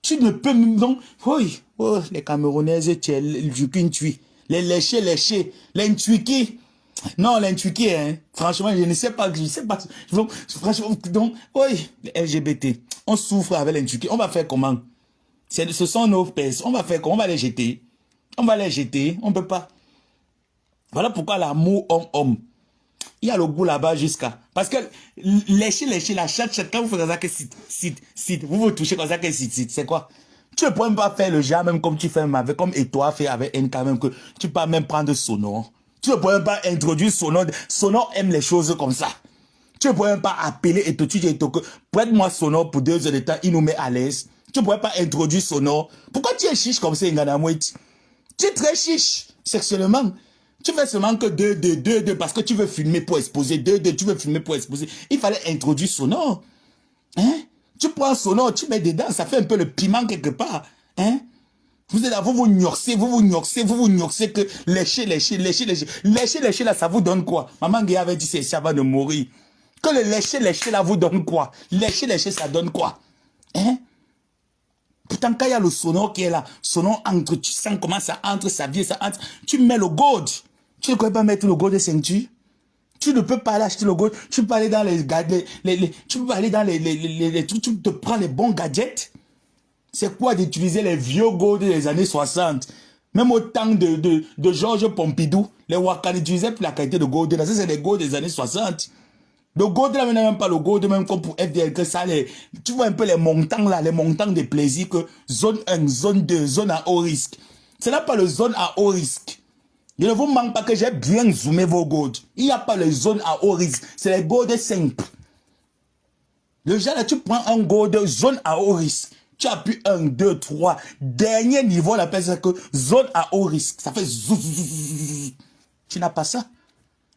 Tu ne peux même donc... Oui, oh, les Camerounaises, une tuile. Les léchés, les Ntuiki. Non, les Ntuiki, hein. Franchement, je ne sais pas. Donc, franchement, donc, oui, les LGBT. On souffre avec les Ntuiki. On va faire comment? Ce sont nos pères. On va faire comment? On va les jeter. On va les jeter. On ne peut pas. Voilà pourquoi l'amour homme-homme. Il y a le goût là-bas jusqu'à... Parce que lécher, la chatte, quand vous faites ça que site, vous touchez comme ça que site, c'est quoi? Tu ne peux même pas faire le genre même comme tu fais avec, comme et toi fait avec NK même que tu peux même prendre sonore. Tu ne peux même pas introduire sonore. Sonore aime les choses comme ça. Tu ne peux même pas appeler et tu dis que prête-moi sonore pour 2 heures de temps, il nous met à l'aise. Tu ne peux pas introduire sonore. Pourquoi tu es chiche comme ça, Nganamouet? Tu es très chiche sexuellement. Tu fais seulement que 2 parce que tu veux filmer pour exposer. 2 tu veux filmer pour exposer. Il fallait introduire sonore. Hein? Tu prends sonore, tu mets dedans, ça fait un peu le piment quelque part. Hein? Vous êtes là, vous gnoxez que lécher là, ça vous donne quoi? Maman Gué avait dit c'est ça va de mourir. Que le lécher là vous donne quoi? Lécher, ça donne quoi? Hein? Pourtant, quand il y a le sonore qui est là, sonore entre, tu sens comment ça entre, ça vient, ça entre. Tu mets le gold. Tu ne peux pas mettre le gold de ceinture. Tu ne peux pas aller acheter le gold. Tu peux aller dans tu peux aller dans les trucs, tu te prends les bons gadgets. C'est quoi d'utiliser les vieux gold des années 60? Même au temps de Georges Pompidou, les Wakanda utilisaient pour la qualité de gold. Là, ça, c'est les gold des années 60. Le gold là, même pas le gold, même comme pour FDL, que ça, tu vois un peu les montants là, les montants de plaisir que zone 1, zone 2, zone à haut risque. Ce n'est pas le zone à haut risque. Je ne vous manque pas que j'ai bien zoomé vos gold. Il n'y a pas les zones à haut risque. C'est les gold simples. Le genre là, tu prends un gold zone à haut risque. Tu appuies 1, 2, 3. Dernier niveau, on appelle ça que zone à haut risque. Ça fait zouzou. Tu n'as pas ça.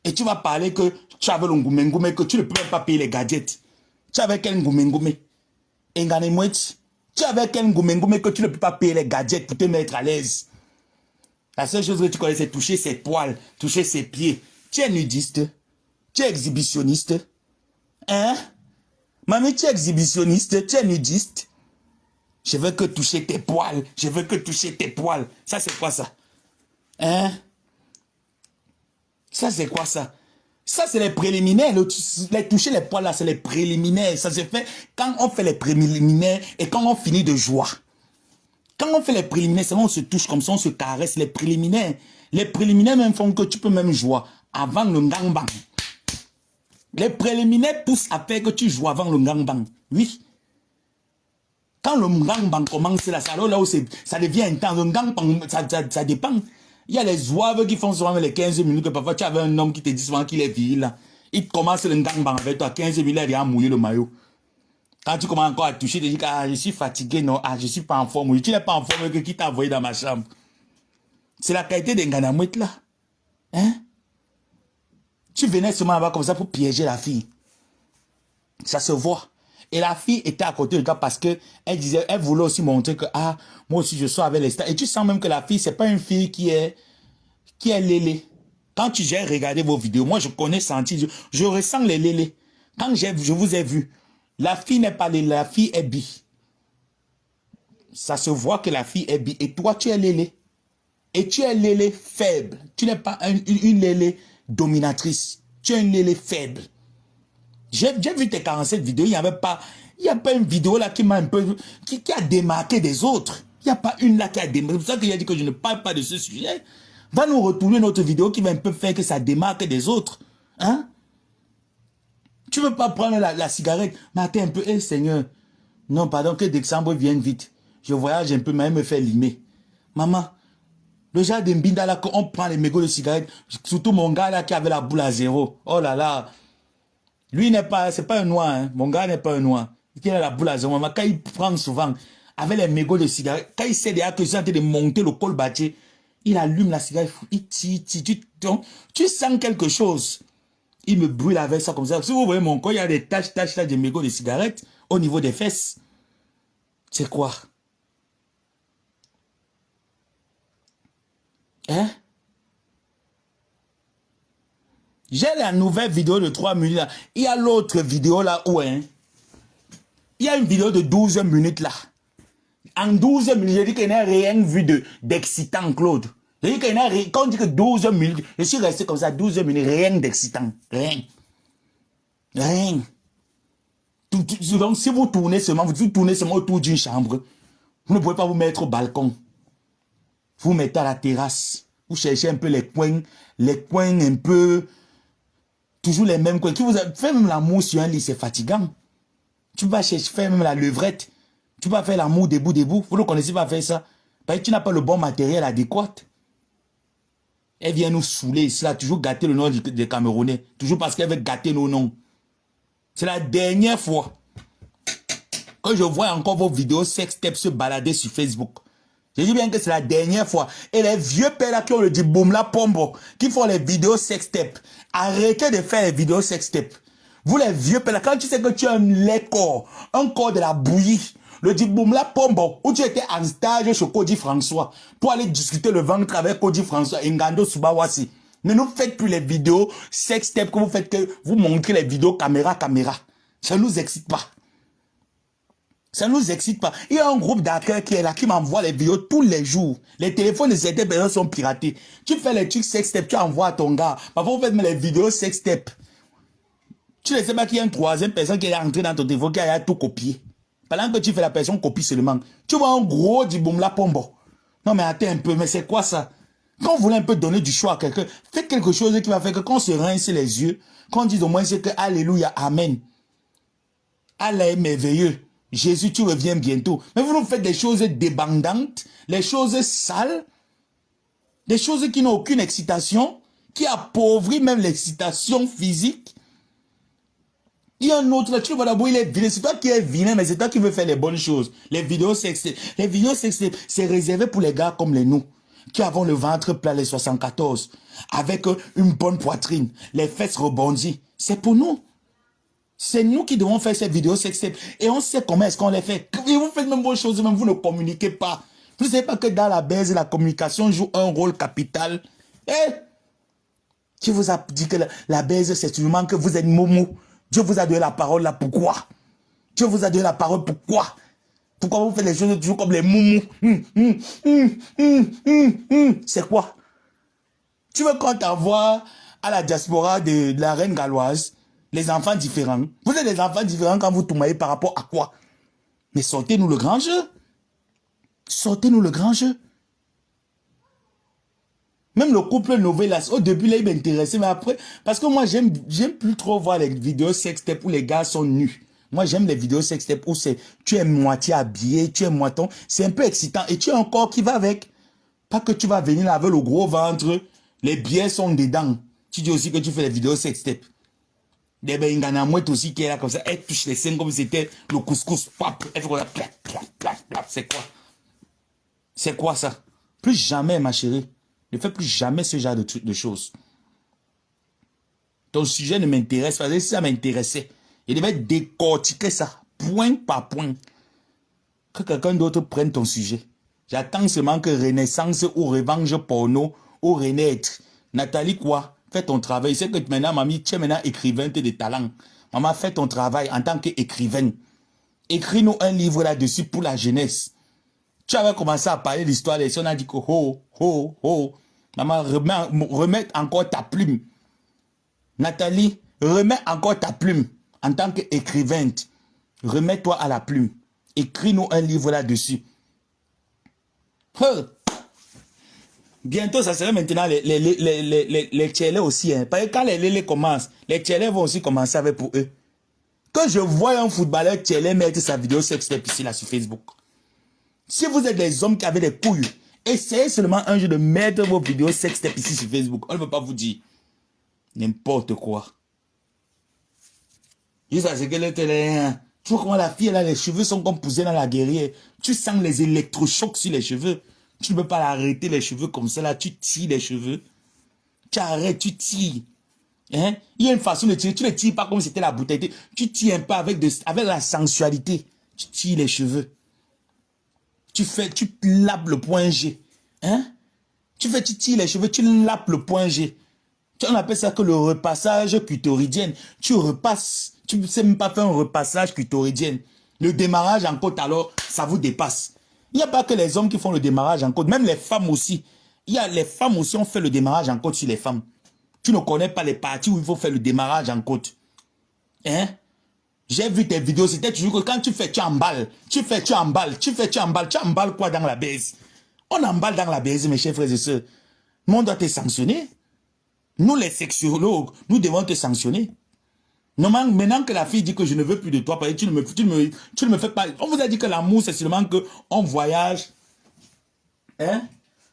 Et tu vas parler que tu avais le ngoumé, que tu ne peux même pas payer les gadgets. Tu avais quel ngoumé? Tu avais quel ngoumé que tu ne peux pas payer les gadgets pour te mettre à l'aise. La seule chose que tu connais, c'est toucher ses poils, toucher ses pieds. Tu es nudiste. Tu es exhibitionniste. Hein? Mamie, tu es exhibitionniste. Tu es nudiste. Je veux que toucher tes poils. Je veux que toucher tes poils. Ça, c'est quoi ça? Hein? Ça, c'est quoi ça? Ça, c'est les préliminaires. Les toucher les poils, là, c'est les préliminaires. Ça se fait quand on fait les préliminaires et quand on finit de joie. Quand on fait les préliminaires, c'est quand on se touche comme ça, on se caresse. Les préliminaires. Les préliminaires même font que tu peux même jouer avant le gangbang. Les préliminaires poussent à faire que tu joues avant le gangbang. Oui. Quand le gangbang commence là, là où ça devient intense. Le gangbang, ça dépend. Il y a les zouaves qui font souvent les 15 minutes. Parfois, tu avais un homme qui te dit souvent qu'il est viril là. Il commence le gangbang avec toi. 15 minutes, il a mouillé le maillot. Quand tu commences encore à toucher, tu te dis ah, je suis fatigué, non, ah, je suis pas en forme. Oui, tu n'es pas en forme, qui t'a envoyé dans ma chambre? C'est la qualité des Nganamouet là. Hein? Tu venais seulement là-bas comme ça pour piéger la fille. Ça se voit. Et la fille était à côté de toi parce que elle voulait aussi montrer que, ah, moi aussi je suis avec les stars. Et tu sens même que la fille, c'est pas une fille qui est lélé. Quand j'ai regardé vos vidéos, moi je connais senti, je ressens les lélés. Quand je vous ai vu, la fille n'est pas lélé, la fille est bi. Ça se voit que la fille est bi. Et toi, tu es lélé. Et tu es lélé faible. Tu n'es pas une lélé dominatrice. Tu es une lélé faible. J'ai vu tes 47 vidéos, il n'y a pas une vidéo là qui m'a un peu, qui a démarqué des autres. Il n'y a pas une là qui a démarqué. C'est pour ça que j'ai dit que je ne parle pas de ce sujet. Va nous retourner notre vidéo qui va un peu faire que ça démarque des autres. Hein? Tu ne veux pas prendre la cigarette, mais attends un peu, Seigneur, Non, pardon, que décembre vienne vite. Je voyage un peu, mais elle me fait limer. Maman, le genre de Mbinda là, on prend les mégots de cigarettes, surtout mon gars là qui avait la boule à zéro. Oh là là. Lui n'est pas, c'est pas un noir, hein. Mon gars n'est pas un noir. Il a la boule à zéro. Maman, quand il prend souvent, avec les mégots de cigarettes, quand il sait déjà que c'est en train de monter le col bâti, il allume la cigarette, il tire, tu sens quelque chose. Il me brûle avec ça comme ça. Si vous voyez mon corps, il y a des taches là de mégots de cigarettes au niveau des fesses. C'est quoi? Hein? J'ai la nouvelle vidéo de 3 minutes là. Il y a l'autre vidéo là où, hein? Il y a une vidéo de 12 minutes là. En 12 minutes, je dis qu'il n'y a rien vu d'excitant, Claude. Je dis qu'il n'y a rien. Quand on dit que 12 minutes, je suis resté comme ça, 12 minutes, rien d'excitant. Rien. Rien. Donc, si vous tournez seulement autour d'une chambre, vous ne pouvez pas vous mettre au balcon. Vous mettez à la terrasse. Vous cherchez un peu les coins un peu, toujours les mêmes coins. Qui vous a fait même l'amour sur un lit, c'est fatigant. Tu vas chercher, faire même la levrette. Tu vas faire l'amour debout. Vous ne connaissez pas faire ça. Parce que tu n'as pas le bon matériel adéquat. Elle vient nous saouler ici, là, toujours gâter le nom des Camerounais. Toujours parce qu'elle veut gâter nos noms. C'est la dernière fois que je vois encore vos vidéos sextapes se balader sur Facebook. Je dis bien que c'est la dernière fois. Et les vieux pères là qui ont le dit boum la pombo, qui font les vidéos sextapes. Arrêtez de faire les vidéos sextapes. Vous les vieux pères là, quand tu sais que tu as un corps de la bouillie, le dit boum la pombo, où tu étais en stage chez Kodi François, pour aller discuter le ventre avec Kodi François et Ngando Subawasi. Ne nous faites plus les vidéos sextapes que vous faites, que vous montrez les vidéos caméra. Ça ne nous excite pas. Ça ne nous excite pas. Il y a un groupe d'accueil qui est là, qui m'envoie les vidéos tous les jours. Les téléphones de certaines personnes sont piratés. Tu fais les trucs sextapes, tu envoies à ton gars. Parfois, vous faites les vidéos sextapes. Tu ne sais pas qu'il y a une troisième personne qui est entrée dans ton téléphone, qui a tout copié. Pendant que tu fais la personne copie seulement. Tu vois un gros diboum la pombo. Non mais attends un peu, mais c'est quoi ça? Quand vous voulez un peu donner du choix à quelqu'un, faites quelque chose qui va faire que quand on se rince les yeux, qu'on dise au moins c'est que Alléluia, Amen. Allah est merveilleux. Jésus, tu reviens bientôt. Mais vous nous faites des choses débandantes, les choses sales, des choses qui n'ont aucune excitation, qui appauvrissent même l'excitation physique. Il y a un autre là, tu vois d'abord, il est vilain. C'est toi qui es vilain, mais c'est toi qui veux faire les bonnes choses. Les vidéos sexuelles. Les vidéos sexuelles, c'est réservé pour les gars comme les nous, qui avons le ventre plat, les 74, avec une bonne poitrine, les fesses rebondies. C'est pour nous. C'est nous qui devons faire ces vidéos sexuelles. Et on sait comment est-ce qu'on les fait. Et vous faites même vos choses, même vous ne communiquez pas. Vous ne savez pas que dans la baise, la communication joue un rôle capital. Eh? Qui vous a dit que la baise, c'est seulement que vous êtes moumou. Dieu vous a donné la parole là, pourquoi? Dieu vous a donné la parole, pourquoi? Pourquoi vous faites les choses toujours comme les moumous? C'est quoi? Tu veux qu'on t'envoie à la diaspora de la reine galloise, les enfants différents? Vous êtes des enfants différents quand vous tourmaillez par rapport à quoi? Mais sortez-nous le grand jeu. Sortez-nous le grand jeu. Même le couple Novelas, au début, là, il m'intéressait, mais après, parce que moi, j'aime plus trop voir les vidéos sextapes où les gars sont nus. Moi, j'aime les vidéos sextapes où tu es moitié habillé, tu es moiton. C'est un peu excitant. Et tu as un corps qui va avec. Pas que tu vas venir là avec le gros ventre, les biais sont dedans. Tu dis aussi que tu fais les vidéos sextapes. Des Ngana Mouette aussi qui est là comme ça. Elle touche les seins comme si c'était le couscous. Elle fait comme ça. C'est quoi? C'est quoi ça? Plus jamais, ma chérie. Ne fais plus jamais ce genre de choses. Ton sujet ne m'intéresse pas. Si ça m'intéressait, il devait décortiquer ça, point par point. Que quelqu'un d'autre prenne ton sujet. J'attends seulement que Renaissance ou Revanche Porno ou Renaître. Nathalie, quoi? Fais ton travail. C'est que maintenant, mamie, tu es maintenant écrivain, tu es de talent. Maman, fais ton travail en tant qu'écrivaine. Écris-nous un livre là-dessus pour la jeunesse. Tu avais commencé à parler de l'histoire des on a dit que maman, remets encore ta plume. Nathalie, remets encore ta plume en tant qu'écrivaine. Remets-toi à la plume. Écris-nous un livre là-dessus. Bientôt, ça serait maintenant les tchélés aussi. Hein. Parce que quand les lélés commencent, les tchélés vont aussi commencer avec pour eux. Que je vois un footballeur télé mettre sa vidéo sextape ici là sur Facebook. Si vous êtes des hommes qui avaient des couilles, essayez seulement un jour de mettre vos vidéos sextape ici sur Facebook. On ne peut pas vous dire n'importe quoi. Juste à ce que le télé, tu vois comment la fille elle a les cheveux sont comme poussés dans la guerrière. Tu sens les électrochocs sur les cheveux. Tu ne peux pas l'arrêter les cheveux comme ça là. Tu tires les cheveux. Tu arrêtes, tu tires. Hein? Il y a une façon de tirer. Tu ne tires pas comme si c'était la bouteille. Tu tires un peu avec la sensualité. Tu tires les cheveux. Tu lapes le point G. Hein? Tu tires les cheveux, tu lapes le point G. On appelle ça que le repassage clitoridien. Tu repasses. Tu ne sais même pas faire un repassage clitoridien. Le démarrage en côte, alors, ça vous dépasse. Il n'y a pas que les hommes qui font le démarrage en côte. Même les femmes aussi. Les femmes aussi ont fait le démarrage en côte sur les femmes. Tu ne connais pas les parties où il faut faire le démarrage en côte. Hein? J'ai vu tes vidéos, c'était toujours que quand tu fais, tu emballes. Tu fais, tu emballes. Tu fais, tu emballes. Tu emballes quoi dans la baise? On emballe dans la baise, mes chers frères et sœurs. Mais on doit te sanctionner. Nous, les sexologues, nous devons te sanctionner. Maintenant que la fille dit que je ne veux plus de toi, parce que tu ne me fais pas... On vous a dit que l'amour, c'est seulement qu'on voyage. Hein?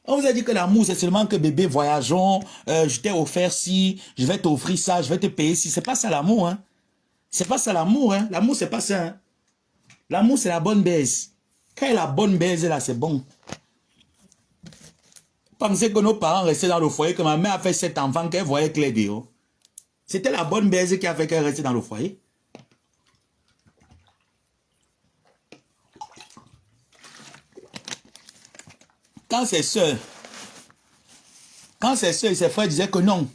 On vous a dit que l'amour, c'est seulement que bébé, voyageons, je t'ai offert ci, je vais t'offrir ça, je vais te payer ci. C'est pas ça l'amour, hein? C'est pas ça l'amour, hein? L'amour, c'est pas ça, hein? L'amour, c'est la bonne baise. Quand il y a la bonne baise, là, c'est bon. Pensez que nos parents restaient dans le foyer, que ma mère a fait 7 enfants, qu'elle voyait clair dehors. C'était la bonne baise qui a fait qu'elle restait dans le foyer. Quand ses soeurs et ses frères disaient que non,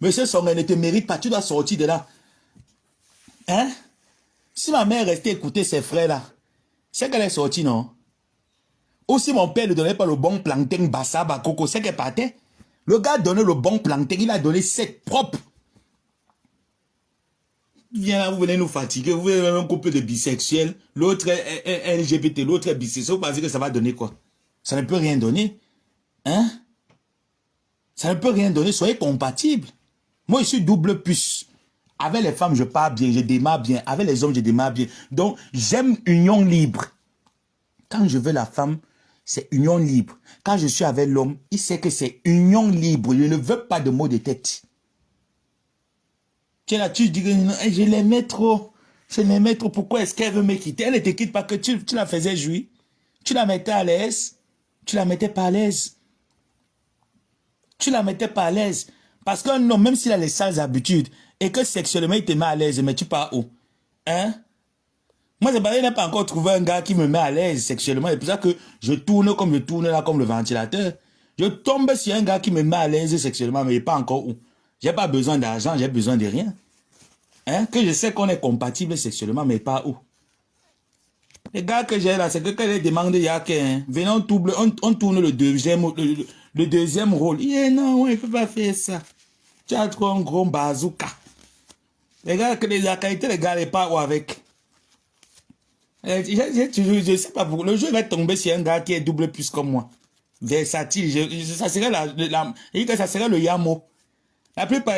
monsieur Songa ne te mérite pas, tu dois sortir de là. Hein? Si ma mère restait écouter ses frères là, c'est qu'elle est sortie, non? Ou si mon père ne donnait pas le bon plantain, bassa, bakoko, c'est qu'elle partait. Le gars donnait le bon plantain, il a donné 7 propres. Viens là, vous venez nous fatiguer, vous venez un couple de bisexuels, l'autre est LGBT, l'autre est bisexuel, vous pensez que ça va donner quoi? Ça ne peut rien donner. Hein? Ça ne peut rien donner, soyez compatibles. Moi, je suis double puce. Avec les femmes, je parle bien, je démarre bien. Avec les hommes, je démarre bien. Donc, j'aime union libre. Quand je veux la femme, c'est union libre. Quand je suis avec l'homme, il sait que c'est union libre. Je ne veux pas de mots de tête. Tu es là, tu dis que je l'aimais trop. Je l'aimais trop. Pourquoi est-ce qu'elle veut me quitter? Elle ne te quitte pas que tu la faisais jouir. Tu la mettais à l'aise. Tu la mettais pas à l'aise. Tu la mettais pas à l'aise. Parce qu'un homme, même s'il a les sales habitudes, et que sexuellement il te met à l'aise, mais tu pars où? Hein? Moi, c'est parce que je n'ai pas encore trouvé un gars qui me met à l'aise sexuellement. C'est pour ça que je tourne comme je tourne là, comme le ventilateur. Je tombe sur un gars qui me met à l'aise sexuellement, mais il n'est pas encore où. J'ai pas besoin d'argent, j'ai besoin de rien. Hein? Que je sais qu'on est compatible sexuellement, mais pas où. Les gars que j'ai là, c'est que quand ils demandent, il y a qu'un, venons double, on tourne le deuxième rôle. Non, il ne peut pas faire ça. Tu as trop un gros bazooka. Les gars, que la qualité, les gars, n'est pas où avec. Je sais pas pourquoi. Le jeu va tomber sur un gars qui est double plus comme moi. Versatile. Ça serait ça serait le Yamo. La plupart,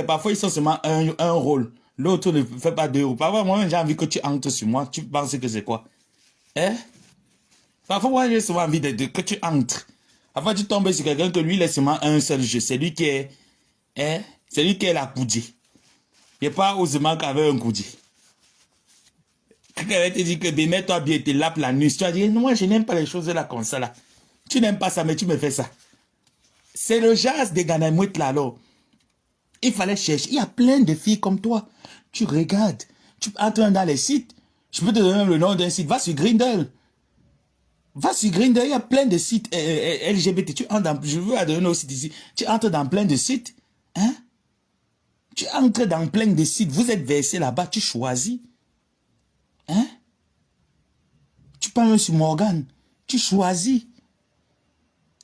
parfois, ils sont seulement un rôle. L'autre ne fait pas deux rôles. Parfois, moi, j'ai envie que tu entres sur moi. Tu penses que c'est quoi? Hein? Parfois, moi, j'ai souvent envie que tu entres. Parfois, tu tombes sur quelqu'un que lui, il est seulement un seul jeu. C'est lui qui est, hein? C'est lui qui est la coudie. Il n'y a pas osement qu'avec un coudie. Quelqu'un te dit que mets-toi bien, te lape la nuit. Tu vas dire, non, moi, je n'aime pas les choses là comme ça, là. Tu n'aimes pas ça, mais tu me fais ça. C'est le jazz des Ganamouettes, là, alors. Il fallait chercher. Il y a plein de filles comme toi. Tu regardes. Tu entres dans les sites. Je peux te donner même le nom d'un site. Va sur Grindr. Va sur Grindr. Il y a plein de sites LGBT. Tu entres dans, je veux donner un site ici. Tu entres dans plein de sites. Hein? Tu entres dans plein de sites. Vous êtes versé là-bas. Tu choisis. Hein? Tu parles sur Morgan. Tu choisis.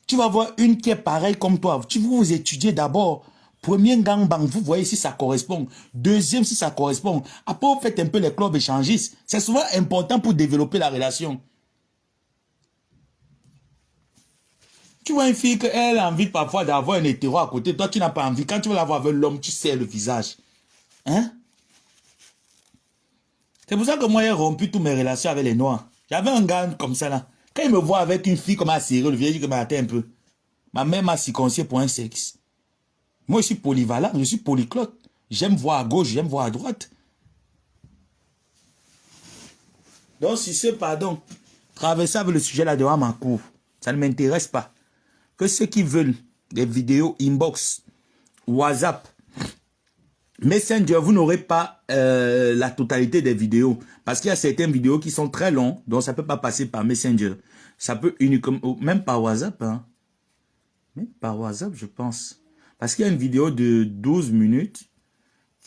Tu vas voir une qui est pareille comme toi. Vous étudiez d'abord. Premier gangbang, vous voyez si ça correspond. Deuxième, si ça correspond. Après, vous faites un peu les clubs échangistes. C'est souvent important pour développer la relation. Tu vois une fille qu'elle a envie parfois d'avoir un hétéro à côté. Toi, tu n'as pas envie. Quand tu veux l'avoir avec l'homme, tu serres le visage. Hein? C'est pour ça que moi, j'ai rompu toutes mes relations avec les Noirs. J'avais un gars comme ça là. Quand il me voit avec une fille comme à serrer, le vieux dit que attends un peu. Ma mère m'a circoncis pour un sexe. Moi, je suis polyvalent, je suis polyglotte. J'aime voir à gauche, j'aime voir à droite. Donc, si c'est pardon, traverser avec le sujet là devant ma cour, ça ne m'intéresse pas. Que ceux qui veulent des vidéos inbox, WhatsApp, Messenger, vous n'aurez pas la totalité des vidéos. Parce qu'il y a certaines vidéos qui sont très longues, donc ça ne peut pas passer par Messenger. Ça peut uniquement, même par WhatsApp, hein. Même par WhatsApp, je pense. Parce qu'il y a une vidéo de 12 minutes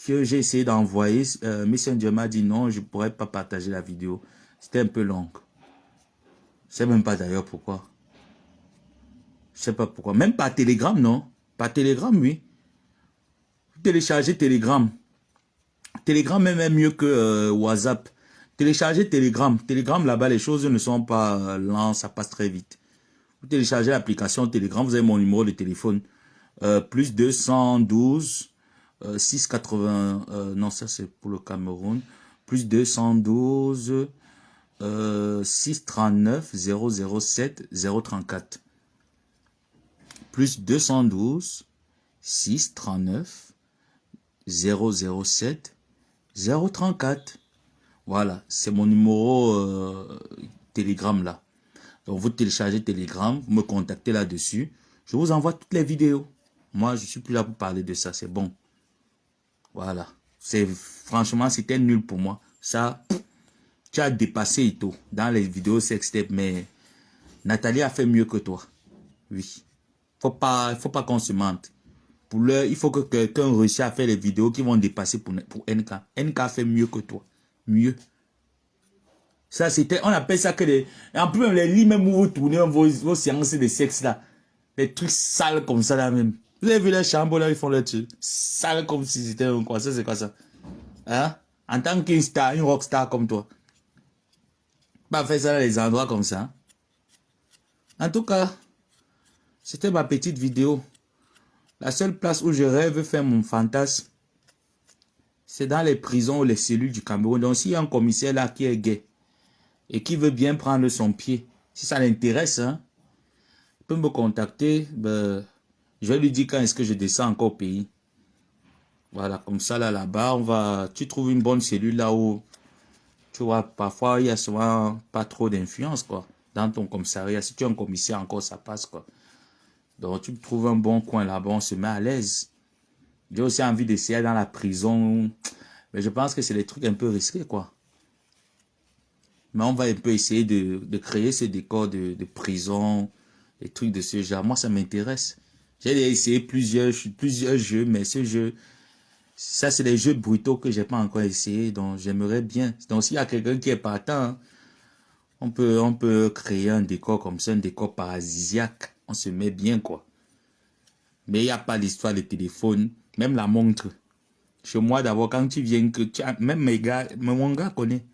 que j'ai essayé d'envoyer. Messenger m'a dit non, je ne pourrais pas partager la vidéo. C'était un peu long. Je ne sais même pas d'ailleurs pourquoi. Je ne sais pas pourquoi. Même par Telegram, non. Par Telegram, oui. Vous téléchargez Telegram. Telegram même est mieux que WhatsApp. Téléchargez Telegram. Telegram, là-bas, les choses ne sont pas lentes, ça passe très vite. Vous téléchargez l'application Telegram, vous avez mon numéro de téléphone. Plus 212 680, non, ça c'est pour le Cameroun. Plus 212 639 007 034. Plus 212 639 007 034. Voilà, c'est mon numéro Telegram là. Donc vous téléchargez Telegram, vous me contactez là-dessus. Je vous envoie toutes les vidéos. Moi, je suis plus là pour parler de ça, c'est bon. Voilà. Franchement, c'était nul pour moi. Ça, tu as dépassé Ito dans les vidéos sextape, mais Nathalie a fait mieux que toi. Oui. Faut pas qu'on se mente. Pour l'heure, il faut que quelqu'un réussisse à faire les vidéos qui vont dépasser pour NK. NK a fait mieux que toi. Mieux. Ça, c'était, on appelle ça que les, en plus, les lits, même où vous tournez vos séances de sexe là, les trucs sales comme ça là même. Vous avez vu les chambres là, ils font les trucs sales comme si c'était un quoi, ça c'est quoi ça? Hein? En tant qu'une star, une rockstar comme toi. Pas faire ça dans les endroits comme ça. En tout cas, c'était ma petite vidéo. La seule place où je rêve faire mon fantasme, c'est dans les prisons ou les cellules du Cameroun. Donc s'il y a un commissaire là qui est gay, et qui veut bien prendre son pied, si ça l'intéresse, hein, il peut me contacter, ben, je vais lui dire quand est-ce que je descends encore au pays. Voilà, comme ça, là-bas, tu trouves une bonne cellule là où, tu vois, parfois, il y a souvent pas trop d'influence, quoi, dans ton commissariat. Si tu es un commissaire encore, ça passe, quoi. Donc, tu trouves un bon coin là-bas, on se met à l'aise. J'ai aussi envie d'essayer dans la prison, mais je pense que c'est des trucs un peu risqués, quoi. Mais on va un peu essayer de créer ce décor de prison, des trucs de ce genre. Moi, ça m'intéresse. J'ai essayé plusieurs jeux, mais ce jeu, ça, c'est des jeux brutaux que j'ai pas encore essayé, donc j'aimerais bien. Donc, s'il y a quelqu'un qui est partant, hein, on peut créer un décor comme ça, un décor paradisiaque. On se met bien, quoi. Mais il n'y a pas l'histoire de téléphone, même la montre. Chez moi, d'abord, quand tu viens, même mon gars connaît.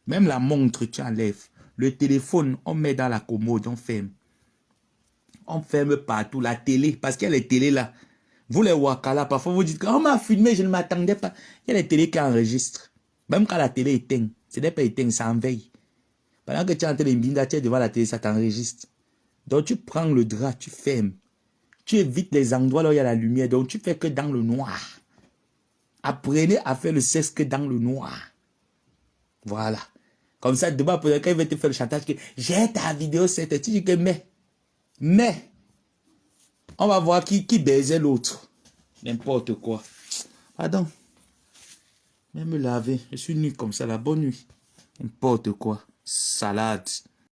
Même la montre, tu enlèves. Le téléphone, on met dans la commode, on ferme. On ferme partout. La télé, parce qu'il y a les télés là. Vous les wakala, parfois vous dites que on m'a filmé, je ne m'attendais pas. Il y a les télés qui enregistrent. Même quand la télé éteint, ce n'est pas éteint, ça en veille. Pendant que tu es en train de binda, tu es devant la télé, ça t'enregistre. Donc tu prends le drap, tu fermes. Tu évites les endroits là où il y a la lumière. Donc tu fais que dans le noir. Apprenez à faire le sexe que dans le noir. Voilà. Comme ça, demain, quand il va te faire le chantage, que j'ai ta vidéo, tu dis que mais, on va voir qui baisait l'autre. N'importe quoi. Pardon. Même me laver. Je suis nu comme ça, la bonne nuit. N'importe quoi. Salade.